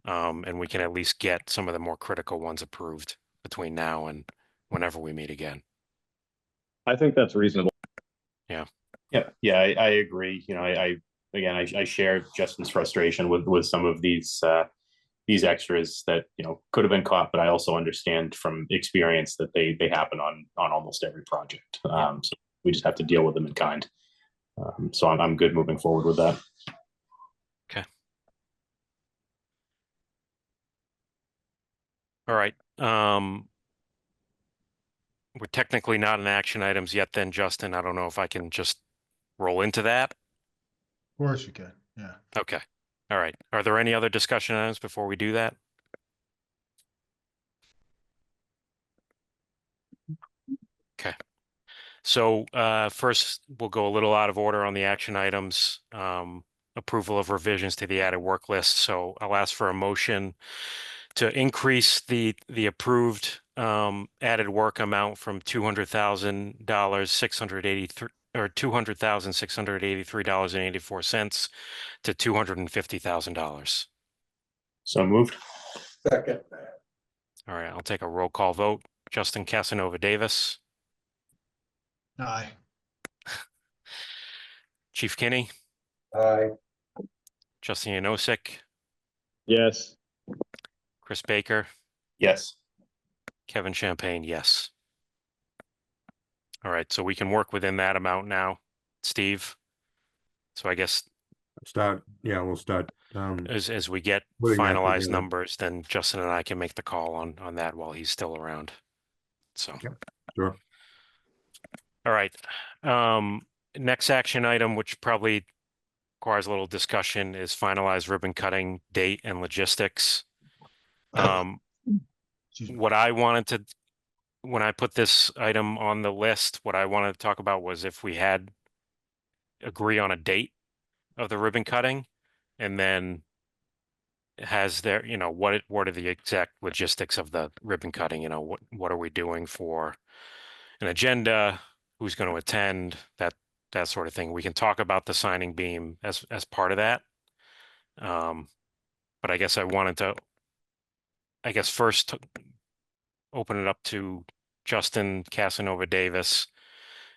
and we can at least get some of the more critical ones approved between now and whenever we meet again. I think that's reasonable. Yeah. Yeah, I agree. I share Justin's frustration with some of these extras that could have been caught, but I also understand from experience that they happen on almost every project. So we just have to deal with them in kind. So I'm good moving forward with that. Okay. All right. We're technically not in action items yet then, Justin. I don't know if I can just roll into that. Of course you can, yeah. Okay. All right. Are there any other discussion items before we do that? Okay. So first, we'll go a little out of order on the action items. Approval of revisions to the added work list. So I'll ask for a motion to increase the approved added work amount from $200,000, 683 or $200,683.84 to $250,000. So moved. Second. All right, I'll take a roll call vote. Justin Casanova Davis, Aye. Chief Kinney, Aye. Justin Yanosik, Yes. Chris Baker, Yes. Kevin Champagne, yes. All right, so we can work within that amount now, Steve. So I guess We'll start as we get putting that finalized together. numbers, then Justin and I can make the call on that while he's still around. So, Sure. all right. Next action item, which probably requires a little discussion, is finalize ribbon cutting date and logistics. Excuse me. What I wanted to, when I put this item on the list, what I wanted to talk about was if we had agree on a date of the ribbon cutting, and then has there, what are the exact logistics of the ribbon cutting? What are we doing for an agenda? Who's going to attend? That sort of thing. We can talk about the signing beam as part of that. But I guess I wanted to, first open it up to Justin Casanova Davis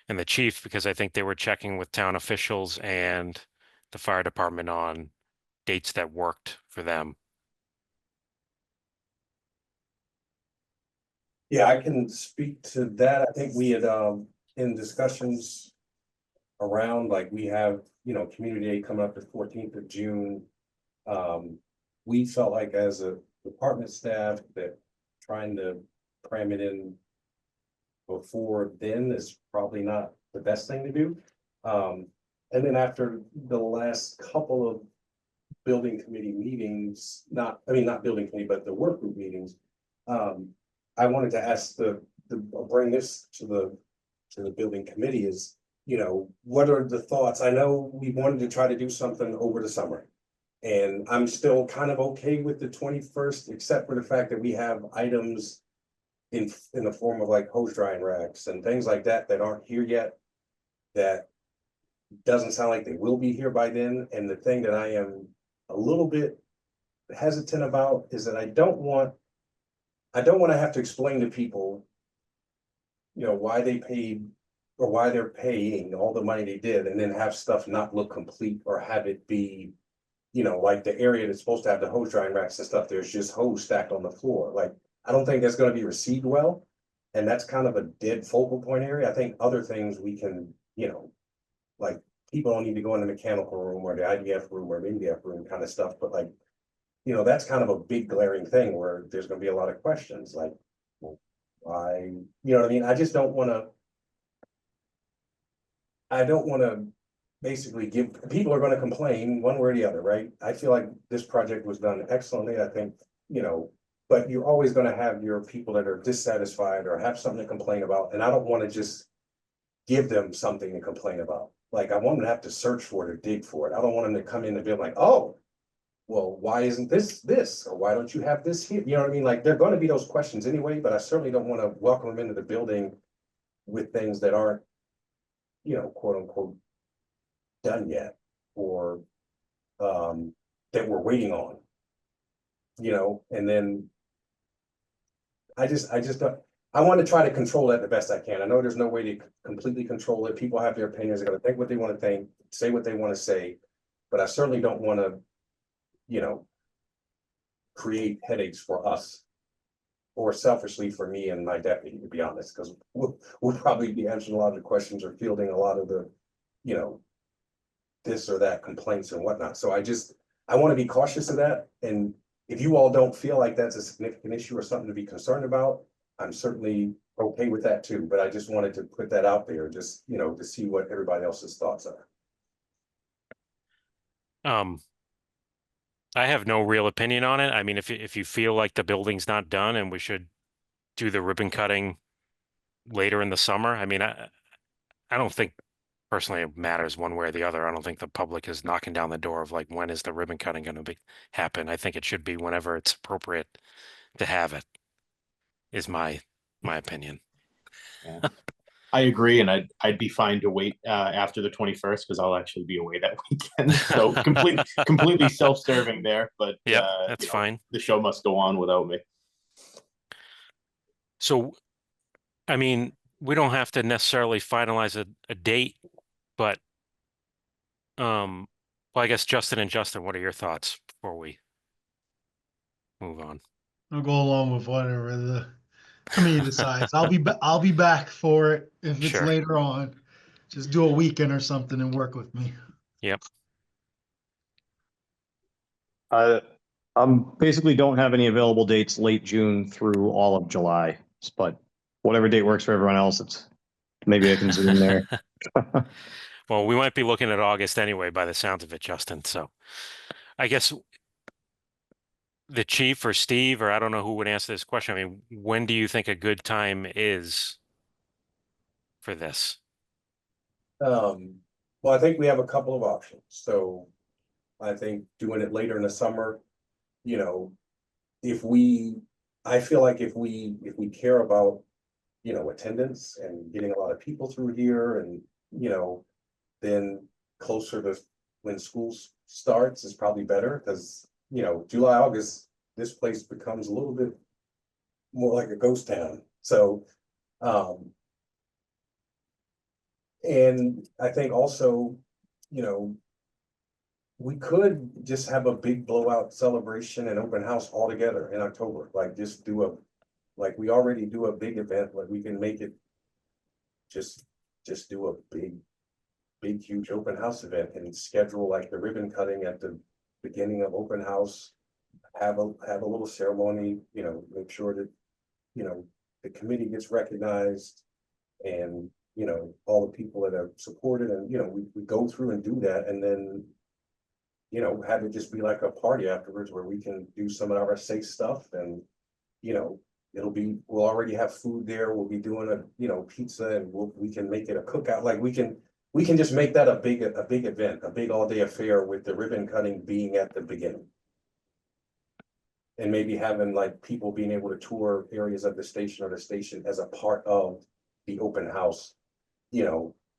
and the chief, because I think they were checking with town officials and the fire department on dates that worked for them. Yeah, I can speak to that. I think we had, in discussions around, like, we have, Community Day coming up the 14th of June. We felt like as a department staff that trying to cram it in before then is probably not the best thing to do. And then after the last couple of building committee meetings, not building committee, but the work group meetings, I wanted to ask the I'll bring this to the building committee is, what are the thoughts? I know we wanted to try to do something over the summer. And I'm still kind of okay with the 21st, except for the fact that we have items in the form of like hose drying racks and things like that that aren't here yet. That doesn't sound like they will be here by then. And the thing that I am a little bit hesitant about is that I don't want to have to explain to people, why they paid or why they're paying all the money they did and then have stuff not look complete or have it be, like the area that's supposed to have the hose drying racks and stuff, there's just hose stacked on the floor. Like, I don't think that's going to be received well. And that's kind of a dead focal point area. I think other things we can, like people don't need to go in the mechanical room or the IDF room or the MDF room kind of stuff. But like, that's kind of a big glaring thing where there's going to be a lot of questions like, well, why, you know what I mean? I just don't want to basically people are going to complain one way or the other, right? I feel like this project was done excellently. I think, but you're always going to have your people that are dissatisfied or have something to complain about. And I don't want to just give them something to complain about. Like, I want them to have to search for it or dig for it. I don't want them to come in and be like, oh, well, why isn't this? Or why don't you have this here? You know what I mean? Like, there are going to be those questions anyway, but I certainly don't want to welcome them into the building with things that aren't, quote unquote, done yet, or that we're waiting on, and then I just don't, I want to try to control that the best I can. I know there's no way to completely control it. People have their opinions. They're going to think what they want to think, say what they want to say, but I certainly don't want to, create headaches for us or selfishly for me and my deputy, to be honest, because we'll probably be answering a lot of the questions or fielding a lot of the, this or that complaints and whatnot. So I want to be cautious of that. And if you all don't feel like that's a significant issue or something to be concerned about, I'm certainly okay with that too. But I just wanted to put that out there, just, to see what everybody else's thoughts are. I have no real opinion on it. I mean, if you feel like the building's not done and we should do the ribbon cutting later in the summer, I mean, I don't think personally it matters one way or the other. I don't think the public is knocking down the door of like, when is the ribbon cutting going to happen? I think it should be whenever it's appropriate to have it, is my opinion. Yeah. I agree, and I'd be fine to wait after the 21st because I'll actually be away that weekend. So completely self-serving there, but Yep, that's fine. The show must go on without me. So, I mean, we don't have to necessarily finalize a date, but well, I guess Justin, what are your thoughts before we move on? I'll go along with whatever the committee decides. I'll be back for it if it's Sure. later on. Just do a weekend or something and work with me. Yep. I'm basically don't have any available dates late June through all of July, but whatever date works for everyone else, maybe I can zoom there. Well, we might be looking at August anyway, by the sounds of it, Justin. So I guess the chief or Steve, or I don't know who would answer this question. I mean, when do you think a good time is for this? Well, I think we have a couple of options. So I think doing it later in the summer, I feel like if we care about, attendance and getting a lot of people through here and, then closer to when school starts is probably better because, July, August, this place becomes a little bit more like a ghost town. So, and I think also, we could just have a big blowout celebration and open house all together in October. Like just like we already do a big event, like we can make it just do a big, huge open house event and schedule like the ribbon cutting at the beginning of open house, have a little ceremony, make sure that, the committee gets recognized and, all the people that have supported and, we go through and do that and then, have it just be like a party afterwards where we can do some of our safe stuff and, we'll already have food there. We'll be doing pizza, and we can make it a cookout. Like we can just make that a big event, a big all day affair with the ribbon cutting being at the beginning. And maybe having like people being able to tour areas of the station or the station as a part of the open house,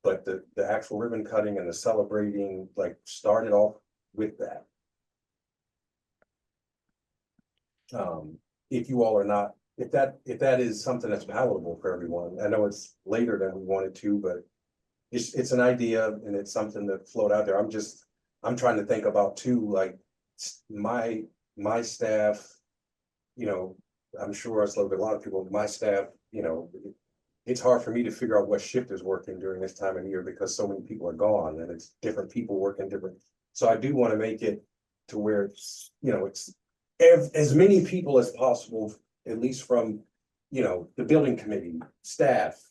but the actual ribbon cutting and the celebrating, like, started off with that. If you all are not, if that is something that's palatable for everyone, I know it's later than we wanted to, but it's an idea and it's something that float out there. I'm trying to think about too, like my staff, I'm sure it's a lot of people, my staff, it's hard for me to figure out what shift is working during this time of year because so many people are gone and it's different people working different. So I do want to make it to where it's as many people as possible, at least from, the building committee, staff,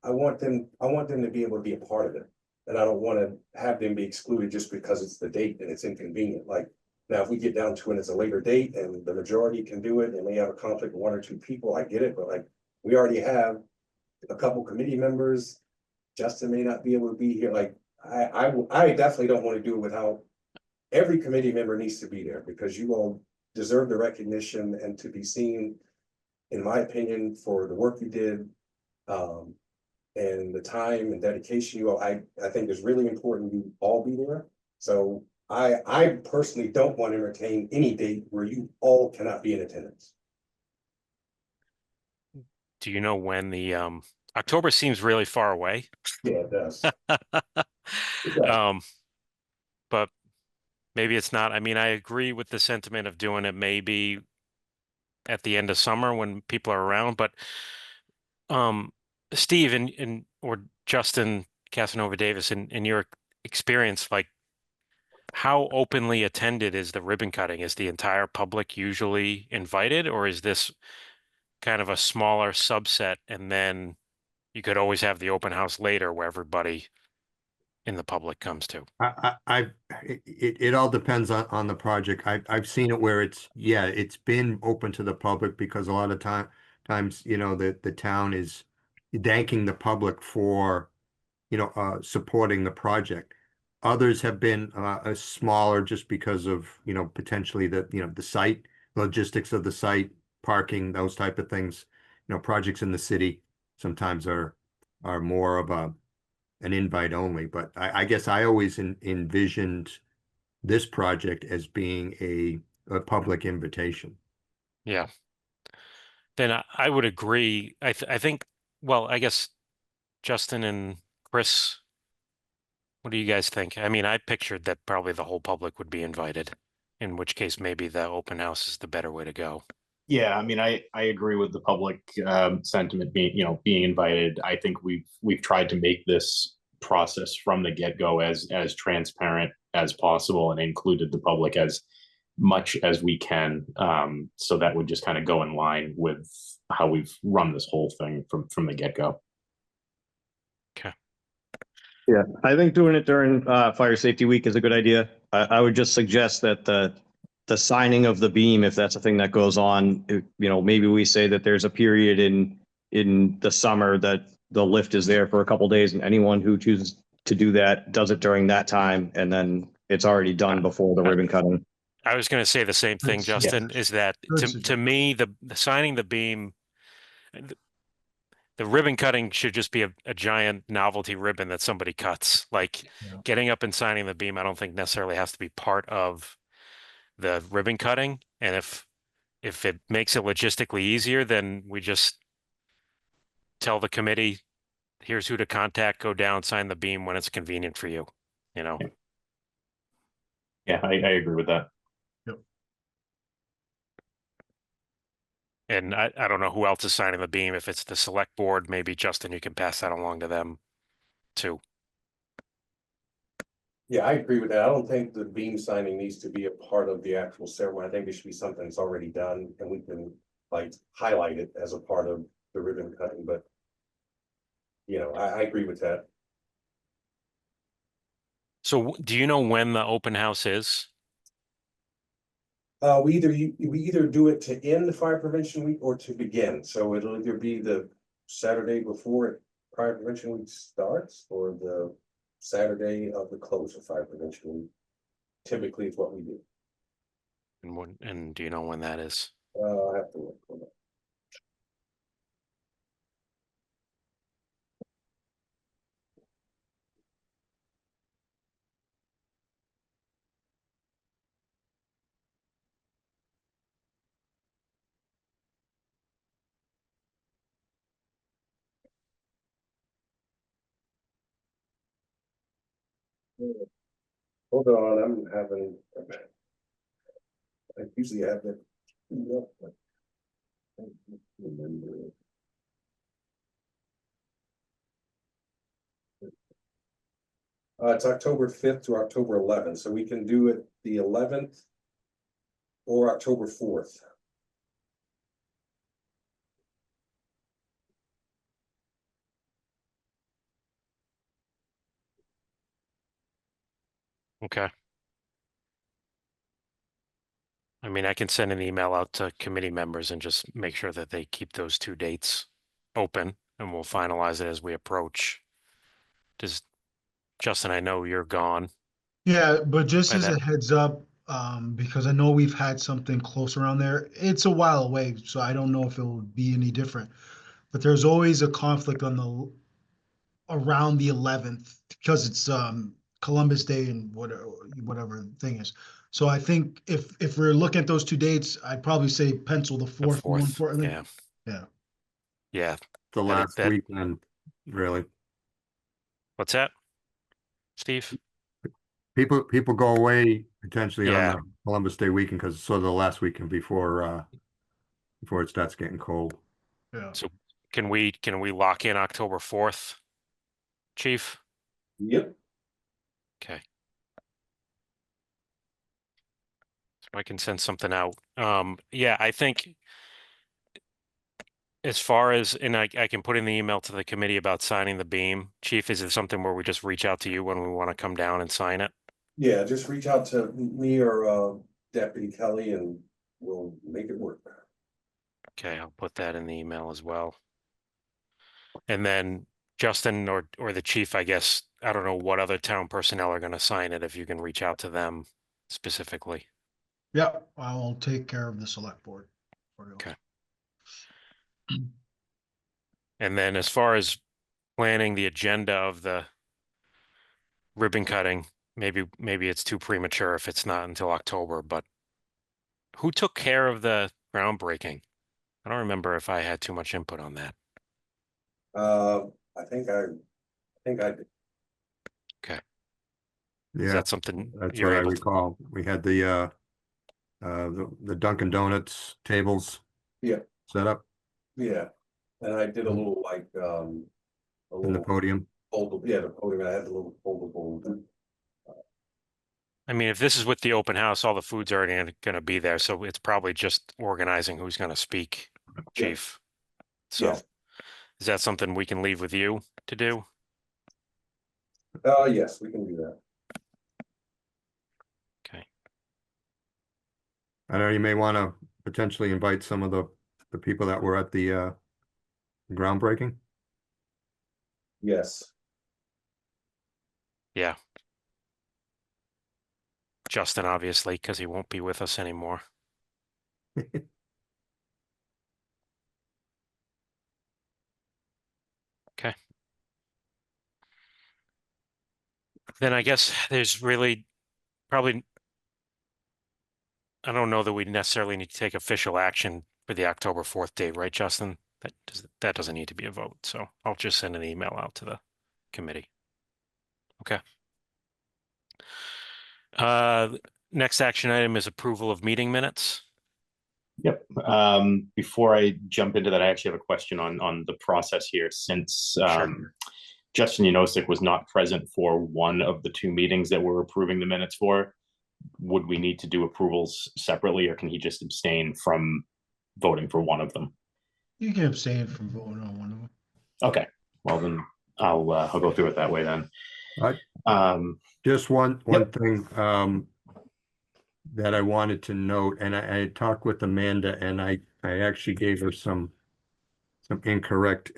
I want them to be able to be a part of it. And I don't want to have them be excluded just because it's the date and it's inconvenient. Like now, if we get down to it, it's a later date and the majority can do it and may have a conflict with one or two people, I get it, but like we already have a couple committee members. Justin may not be able to be here. Like I definitely don't want to do it without every committee member needs to be there because you all deserve the recognition and to be seen, in my opinion, for the work you did. And the time and dedication you all, I think is really important you all be there. So I personally don't want to entertain any date where you all cannot be in attendance. Do you know when the October seems really far away? Yeah, it does. It does. But maybe it's not. I mean, I agree with the sentiment of doing it maybe at the end of summer when people are around, but Steve and or Justin Casanova Davis, in your experience, like how openly attended is the ribbon cutting? Is the entire public usually invited, or is this kind of a smaller subset and then you could always have the open house later where everybody in the public comes to? It all depends on the project. I've seen it where it's been open to the public because a lot of times, the town is thanking the public for, supporting the project. Others have been a smaller just because of, potentially the site, logistics of the site, parking, those type of things. Projects in the city sometimes are more of an invite only, but I guess I always envisioned this project as being a public invitation. Yeah. Then I would agree. I think, well, I guess Justin and Chris, what do you guys think? I mean, I pictured that probably the whole public would be invited, in which case maybe the open house is the better way to go. Yeah, I mean, I agree with the public sentiment being invited. I think we've tried to make this process from the get-go as transparent as possible and included the public as much as we can. So that would just kind of go in line with how we've run this whole thing from the get-go. Okay. Yeah, I think doing it during Fire Safety Week is a good idea. I would just suggest that the signing of the beam, if that's a thing that goes on, maybe we say that there's a period in the summer that the lift is there for a couple days, and anyone who chooses to do that does it during that time, and then it's already done before the ribbon cutting. I was going to say the same thing, Justin, is that to me, the signing the beam, the ribbon cutting should just be a giant novelty ribbon that somebody cuts. Like getting up and signing the beam, I don't think necessarily has to be part of the ribbon cutting. And if it makes it logistically easier, then we just tell the committee, here's who to contact, go down, sign the beam when it's convenient for you, Yeah, I agree with that. And I don't know who else is signing the beam. If it's the select board, maybe Justin, you can pass that along to them too. Yeah, I agree with that. I don't think the beam signing needs to be a part of the actual ceremony. I think it should be something that's already done and we can like highlight it as a part of the ribbon cutting, but I agree with that. So do you know when the open house is? We either do it to end the fire prevention week or to begin, so it'll either be the Saturday before fire prevention week starts or the Saturday of the close of fire prevention week. Typically, is what we do. And do you know when that is? I have to look for that. Hold on, I'm having. I usually have it. Yep. I don't remember. It's October 5th to October 11th, so we can do it the 11th or October 4th. Okay. I mean, I can send an email out to committee members and just make sure that they keep those two dates open, and we'll finalize it as we approach. Does Justin, I know you're gone. Yeah, but just By as that, a heads up, because I know we've had something close around there. It's a while away, so I don't know if it will be any different. But there's always a conflict on the around the 11th because it's Columbus Day and whatever the thing is. So I think if we're looking at those two dates, I'd probably say pencil the the 4th more fourth, importantly. yeah, Yeah. yeah. The That last that weekend, really. what's that, Steve? People go away potentially on Yeah. the Columbus Day weekend because it's sort of the last weekend before it starts getting cold. Yeah. So can we lock in October 4th, Chief? Yep. Okay. So I can send something out. Yeah, I think as far as, and I can put in the email to the committee about signing the beam. Chief, is it something where we just reach out to you when we want to come down and sign it? Yeah, just reach out to me or Deputy Kelly and we'll make it work. Okay, I'll put that in the email as well. And then Justin or the chief, I guess, I don't know what other town personnel are going to sign it, if you can reach out to them specifically. Yeah, I will take care of the select board. Okay. And then as far as planning the agenda of the ribbon cutting, maybe it's too premature if it's not until October, but who took care of the groundbreaking? I don't remember if I had too much input on that. Uh, I think I did. Okay. Is Yeah, that something that's you're what I able to? recall. We had the Dunkin' Donuts tables Yeah, set up yeah. And I did a little like a in the little podium. foldable, yeah, the podium. I had the little foldable. I mean, if this is with the open house, all the food's already going to be there, so it's probably just organizing who's going to speak, Yeah. Chief. So Yes. is that something we can leave with you to do? Yes, we can do that. Okay. I know you may want to potentially invite some of the people that were at the groundbreaking. Yes. Yeah. Justin, obviously, because he won't be with us anymore. Okay. Then I guess there's really probably, I don't know that we necessarily need to take official action for the October 4th date, right, Justin? That doesn't need to be a vote, so I'll just send an email out to the committee. Okay. Next action item is approval of meeting minutes. Yep. Before I jump into that, I actually have a question on the process here. Since Sure. Justin Yanosik was not present for one of the two meetings that we're approving the minutes for, would we need to do approvals separately, or can he just abstain from voting for one of them? You can abstain from voting on one of them. Okay. Well, then I'll go through it that way then. Right. Um, Just one Yep. thing. that I wanted to note, and I talked with Amanda, and I actually gave her some incorrect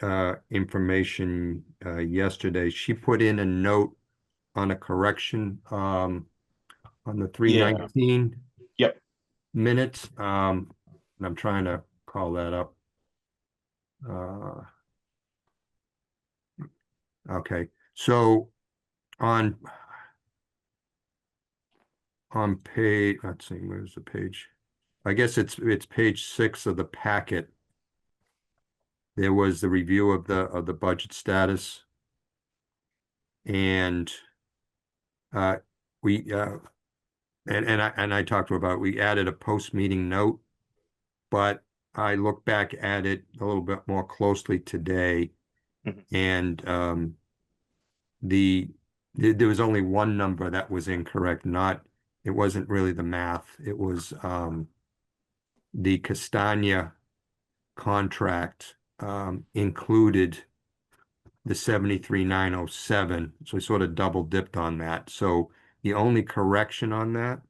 information yesterday. She put in a note on a correction on the 319 Yep. minutes. And I'm trying to call that up. Okay, so on page, let's see, where's the page? I guess it's page 6 of the packet. There was the review of the budget status. And we and I talked to her about it. We added a post-meeting note, but I looked back at it a little bit more closely today, Mhm. and there was only one number that was incorrect. It wasn't really the math. It was the Castagna contract included the 73,907. So we sort of double dipped on that. So the only correction on that,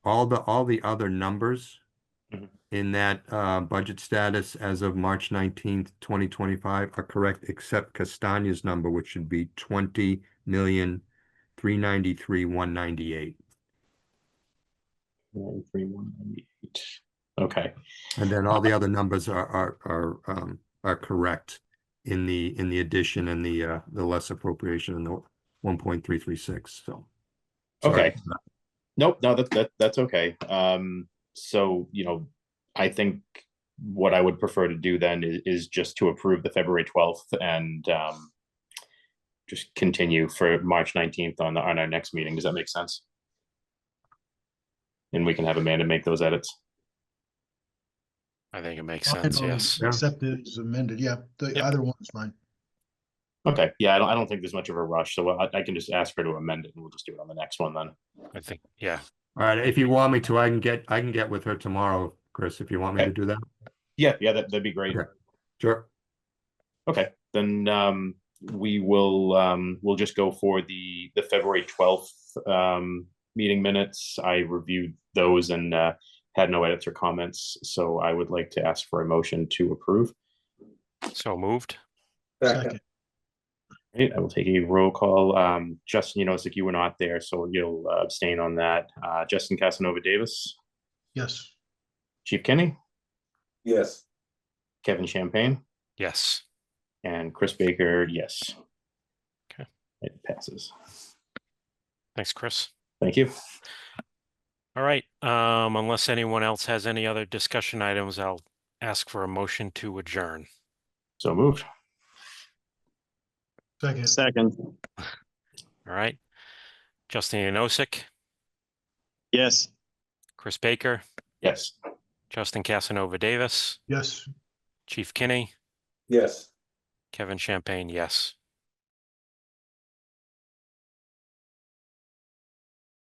all the other numbers Mhm. in that budget status as of March 19th, 2025 are correct, except Castagna's number, which should be 20,393,198. 93198. Okay. And then all the other numbers are correct in the addition and the less appropriation and the 1.336. So sorry. Okay. Nope, no, that's okay. So, I think what I would prefer to do then is just to approve the February 12th and just continue for March 19th on our next meeting. Does that make sense? And we can have Amanda make those edits. I think it makes Fine, sense. I'll Yes. accept it as amended. Yeah, Yep. either one is fine. Okay, yeah, I don't think there's much of a rush, so I can just ask her to amend it and we'll just do it on the next one then. I think, yeah. All right, if you want me to, I can get with her tomorrow, Chris, if you want me to do that. Yeah, that'd be great. Okay, sure. Okay, then we'll just go for the February 12th meeting minutes. I reviewed those and had no edits or comments, so I would like to ask for a motion to approve. So moved. Second. Right, I will take a roll call. Justin, it's like you were not there, so you'll abstain on that. Justin Casanova Davis, Yes. Chief Kenny, Yes. Kevin Champagne, Yes. and Chris Baker, yes. Okay. It passes. Thanks, Chris. Thank you. All right. Unless anyone else has any other discussion items, I'll ask for a motion to adjourn. So moved. Second. All right. Justin Janosik, Yes. Chris Baker, Yes. Justin Casanova Davis, Yes. Chief Kinney, Yes. Kevin Champagne, yes.